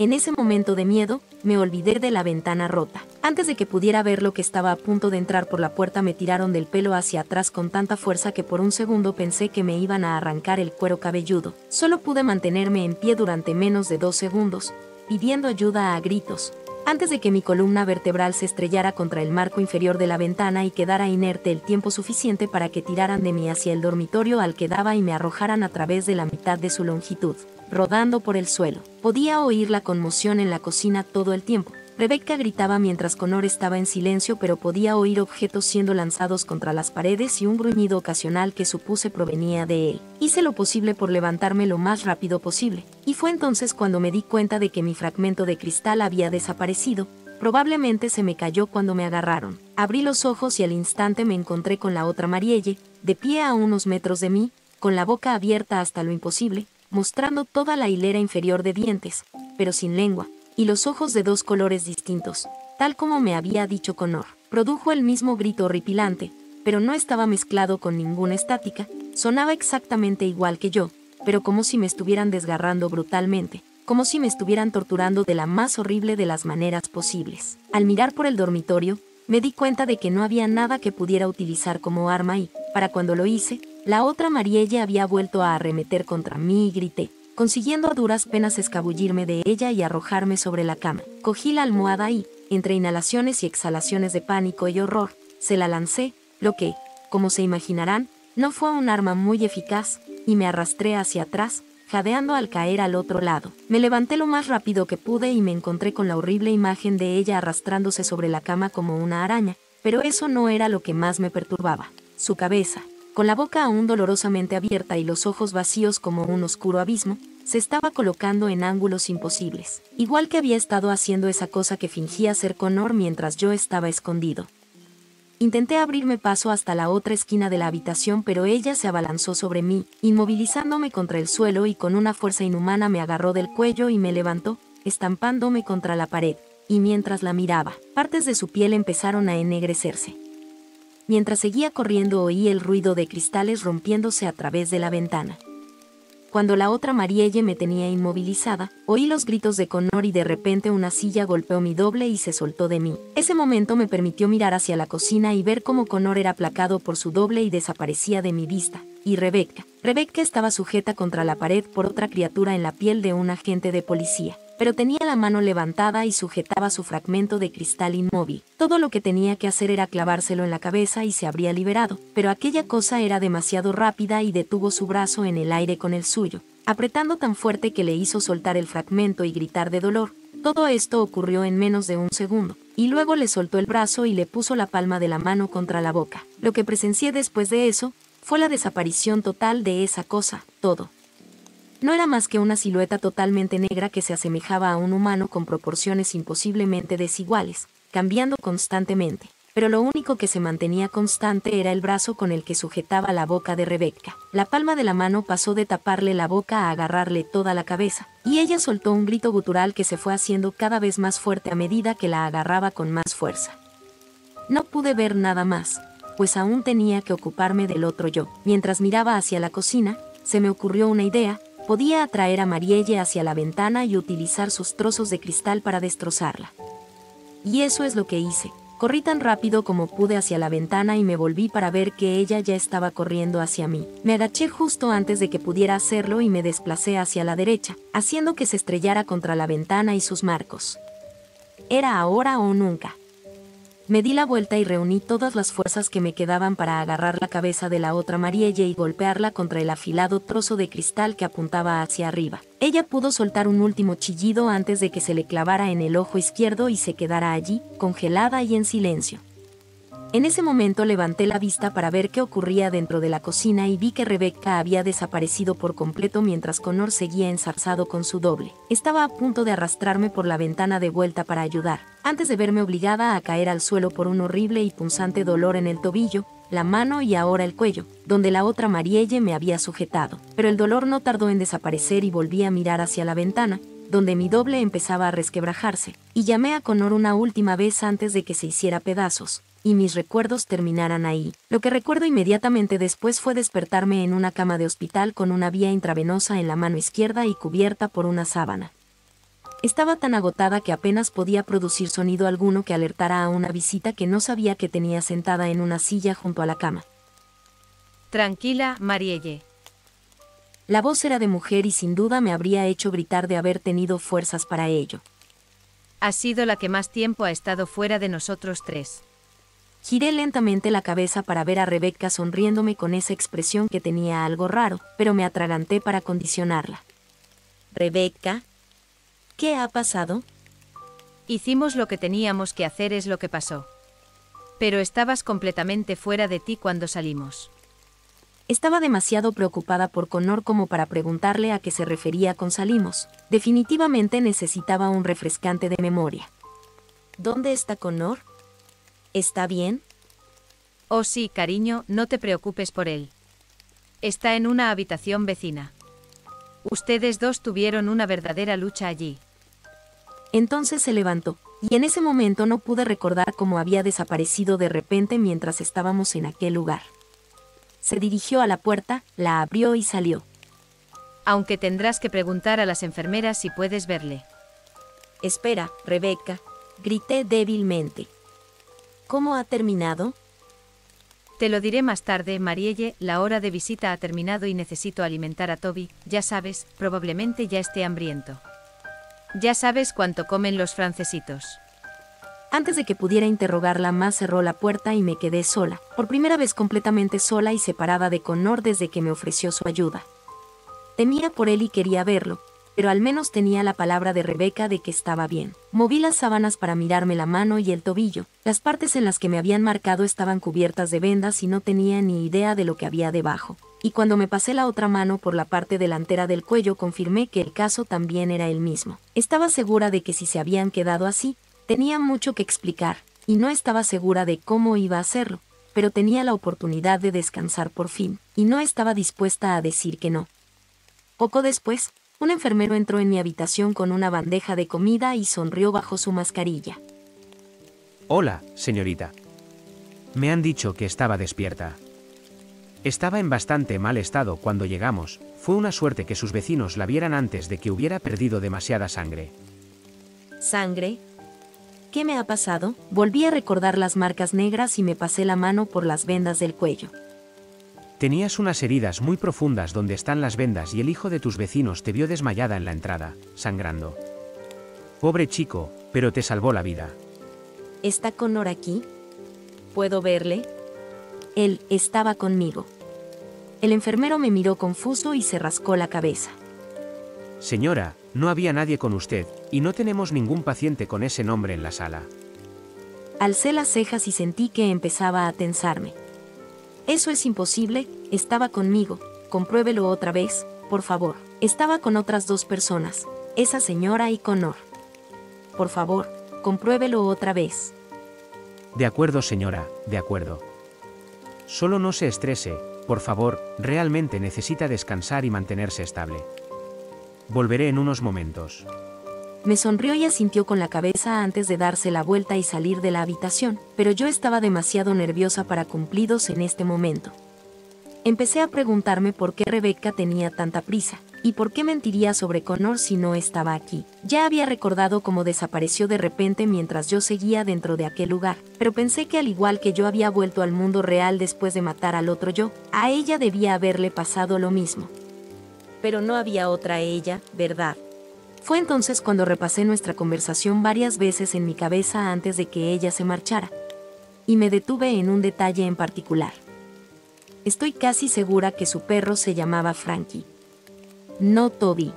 En ese momento de miedo, me olvidé de la ventana rota. Antes de que pudiera ver lo que estaba a punto de entrar por la puerta me tiraron del pelo hacia atrás con tanta fuerza que por un segundo pensé que me iban a arrancar el cuero cabelludo. Solo pude mantenerme en pie durante menos de 2 segundos, pidiendo ayuda a gritos, antes de que mi columna vertebral se estrellara contra el marco inferior de la ventana y quedara inerte el tiempo suficiente para que tiraran de mí hacia el dormitorio al que daba y me arrojaran a través de la mitad de su longitud, rodando por el suelo. Podía oír la conmoción en la cocina todo el tiempo. Rebecca gritaba mientras Connor estaba en silencio, pero podía oír objetos siendo lanzados contra las paredes y un gruñido ocasional que supuse provenía de él. Hice lo posible por levantarme lo más rápido posible, y fue entonces cuando me di cuenta de que mi fragmento de cristal había desaparecido. Probablemente se me cayó cuando me agarraron. Abrí los ojos y al instante me encontré con la otra Marielle, de pie a unos metros de mí, con la boca abierta hasta lo imposible, mostrando toda la hilera inferior de dientes, pero sin lengua, y los ojos de 2 colores distintos, tal como me había dicho Connor. Produjo el mismo grito horripilante, pero no estaba mezclado con ninguna estática, sonaba exactamente igual que yo, pero como si me estuvieran desgarrando brutalmente, como si me estuvieran torturando de la más horrible de las maneras posibles. Al mirar por el dormitorio, me di cuenta de que no había nada que pudiera utilizar como arma y, para cuando lo hice, la otra Marielle había vuelto a arremeter contra mí y grité, consiguiendo a duras penas escabullirme de ella y arrojarme sobre la cama. Cogí la almohada y, entre inhalaciones y exhalaciones de pánico y horror, se la lancé, lo que, Como se imaginarán, no fue un arma muy eficaz, y me arrastré hacia atrás, jadeando al caer al otro lado. Me levanté lo más rápido que pude y me encontré con la horrible imagen de ella arrastrándose sobre la cama como una araña, pero eso no era lo que más me perturbaba. Su cabeza, con la boca aún dolorosamente abierta y los ojos vacíos como un oscuro abismo, se estaba colocando en ángulos imposibles, igual que había estado haciendo esa cosa que fingía ser Connor mientras yo estaba escondido. Intenté abrirme paso hasta la otra esquina de la habitación, pero ella se abalanzó sobre mí, inmovilizándome contra el suelo y con una fuerza inhumana me agarró del cuello y me levantó, estampándome contra la pared, y mientras la miraba, partes de su piel empezaron a ennegrecerse. Mientras seguía corriendo oí el ruido de cristales rompiéndose a través de la ventana. Cuando la otra Marielle me tenía inmovilizada, oí los gritos de Connor y de repente una silla golpeó mi doble y se soltó de mí. Ese momento me permitió mirar hacia la cocina y ver cómo Connor era aplacado por su doble y desaparecía de mi vista. Y Rebecca estaba sujeta contra la pared por otra criatura en la piel de un agente de policía, pero tenía la mano levantada y sujetaba su fragmento de cristal inmóvil. Todo lo que tenía que hacer era clavárselo en la cabeza y se habría liberado, pero aquella cosa era demasiado rápida y detuvo su brazo en el aire con el suyo, apretando tan fuerte que le hizo soltar el fragmento y gritar de dolor. Todo esto ocurrió en menos de un segundo, y luego le soltó el brazo y le puso la palma de la mano contra la boca. Lo que presencié después de eso fue la desaparición total de esa cosa, todo. No era más que una silueta totalmente negra que se asemejaba a un humano con proporciones imposiblemente desiguales, cambiando constantemente, pero lo único que se mantenía constante era el brazo con el que sujetaba la boca de Rebecca. La palma de la mano pasó de taparle la boca a agarrarle toda la cabeza, y ella soltó un grito gutural que se fue haciendo cada vez más fuerte a medida que la agarraba con más fuerza. No pude ver nada más, pues aún tenía que ocuparme del otro yo. Mientras miraba hacia la cocina, se me ocurrió una idea. Podía atraer a Marielle hacia la ventana y utilizar sus trozos de cristal para destrozarla. Y eso es lo que hice. Corrí tan rápido como pude hacia la ventana y me volví para ver que ella ya estaba corriendo hacia mí. Me agaché justo antes de que pudiera hacerlo y me desplacé hacia la derecha, haciendo que se estrellara contra la ventana y sus marcos. Era ahora o nunca. Me di la vuelta y reuní todas las fuerzas que me quedaban para agarrar la cabeza de la otra Marielle y golpearla contra el afilado trozo de cristal que apuntaba hacia arriba. Ella pudo soltar un último chillido antes de que se le clavara en el ojo izquierdo y se quedara allí, congelada y en silencio. En ese momento levanté la vista para ver qué ocurría dentro de la cocina y vi que Rebecca había desaparecido por completo mientras Connor seguía enzarzado con su doble. Estaba a punto de arrastrarme por la ventana de vuelta para ayudar, antes de verme obligada a caer al suelo por un horrible y punzante dolor en el tobillo, la mano y ahora el cuello, donde la otra Marielle me había sujetado. Pero el dolor no tardó en desaparecer y volví a mirar hacia la ventana, donde mi doble empezaba a resquebrajarse, y llamé a Connor una última vez antes de que se hiciera pedazos, y mis recuerdos terminaran ahí. Lo que recuerdo inmediatamente después fue despertarme en una cama de hospital con una vía intravenosa en la mano izquierda y cubierta por una sábana. Estaba tan agotada que apenas podía producir sonido alguno que alertara a una visita que no sabía que tenía sentada en una silla junto a la cama. Tranquila, Marielle. La voz era de mujer y sin duda me habría hecho gritar de haber tenido fuerzas para ello. Has sido la que más tiempo ha estado fuera de nosotros tres. Giré lentamente la cabeza para ver a Rebecca sonriéndome con esa expresión que tenía algo raro, pero me atraganté para condicionarla. ¿Rebecca? ¿Qué ha pasado? Hicimos lo que teníamos que hacer, es lo que pasó. Pero estabas completamente fuera de ti cuando salimos. Estaba demasiado preocupada por Connor como para preguntarle a qué se refería con salimos. Definitivamente necesitaba un refrescante de memoria. ¿Dónde está Connor? ¿Está bien? Oh sí, cariño, no te preocupes por él. Está en una habitación vecina. Ustedes dos tuvieron una verdadera lucha allí. Entonces se levantó, y en ese momento no pude recordar cómo había desaparecido de repente mientras estábamos en aquel lugar. Se dirigió a la puerta, la abrió y salió. Aunque tendrás que preguntar a las enfermeras si puedes verle. Espera, Rebecca, grité débilmente. ¿Cómo ha terminado? Te lo diré más tarde, Marielle, la hora de visita ha terminado y necesito alimentar a Toby, ya sabes, probablemente ya esté hambriento. Ya sabes cuánto comen los francesitos. Antes de que pudiera interrogarla más cerró la puerta y me quedé sola, por primera vez completamente sola y separada de Connor desde que me ofreció su ayuda. Temía por él y quería verlo, pero al menos tenía la palabra de Rebeca de que estaba bien. Moví las sábanas para mirarme la mano y el tobillo. Las partes en las que me habían marcado estaban cubiertas de vendas y no tenía ni idea de lo que había debajo. Y cuando me pasé la otra mano por la parte delantera del cuello confirmé que el caso también era el mismo. Estaba segura de que si se habían quedado así, tenía mucho que explicar, y no estaba segura de cómo iba a hacerlo, pero tenía la oportunidad de descansar por fin, y no estaba dispuesta a decir que no. Poco después, un enfermero entró en mi habitación con una bandeja de comida y sonrió bajo su mascarilla. Hola, señorita. Me han dicho que estaba despierta. Estaba en bastante mal estado cuando llegamos. Fue una suerte que sus vecinos la vieran antes de que hubiera perdido demasiada sangre. ¿Sangre? ¿Qué me ha pasado? Volví a recordar las marcas negras y me pasé la mano por las vendas del cuello. Tenías unas heridas muy profundas donde están las vendas y el hijo de tus vecinos te vio desmayada en la entrada, sangrando. Pobre chico, pero te salvó la vida. ¿Está Connor aquí? ¿Puedo verle? Él estaba conmigo. El enfermero me miró confuso y se rascó la cabeza. Señora, no había nadie con usted, y no tenemos ningún paciente con ese nombre en la sala. Alcé las cejas y sentí que empezaba a tensarme. Eso es imposible, estaba conmigo, compruébelo otra vez, por favor. Estaba con otras 2 personas, esa señora y Connor. Por favor, compruébelo otra vez. De acuerdo, señora, de acuerdo. Solo no se estrese, por favor, realmente necesita descansar y mantenerse estable. Volveré en unos momentos. Me sonrió y asintió con la cabeza antes de darse la vuelta y salir de la habitación, pero yo estaba demasiado nerviosa para cumplidos en este momento. Empecé a preguntarme por qué Rebeca tenía tanta prisa, y por qué mentiría sobre Connor si no estaba aquí. Ya había recordado cómo desapareció de repente mientras yo seguía dentro de aquel lugar, pero pensé que al igual que yo había vuelto al mundo real después de matar al otro yo, a ella debía haberle pasado lo mismo. Pero no había otra ella, ¿verdad? Fue entonces cuando repasé nuestra conversación varias veces en mi cabeza antes de que ella se marchara. Y me detuve en un detalle en particular. Estoy casi segura que su perro se llamaba Frankie. No Toby.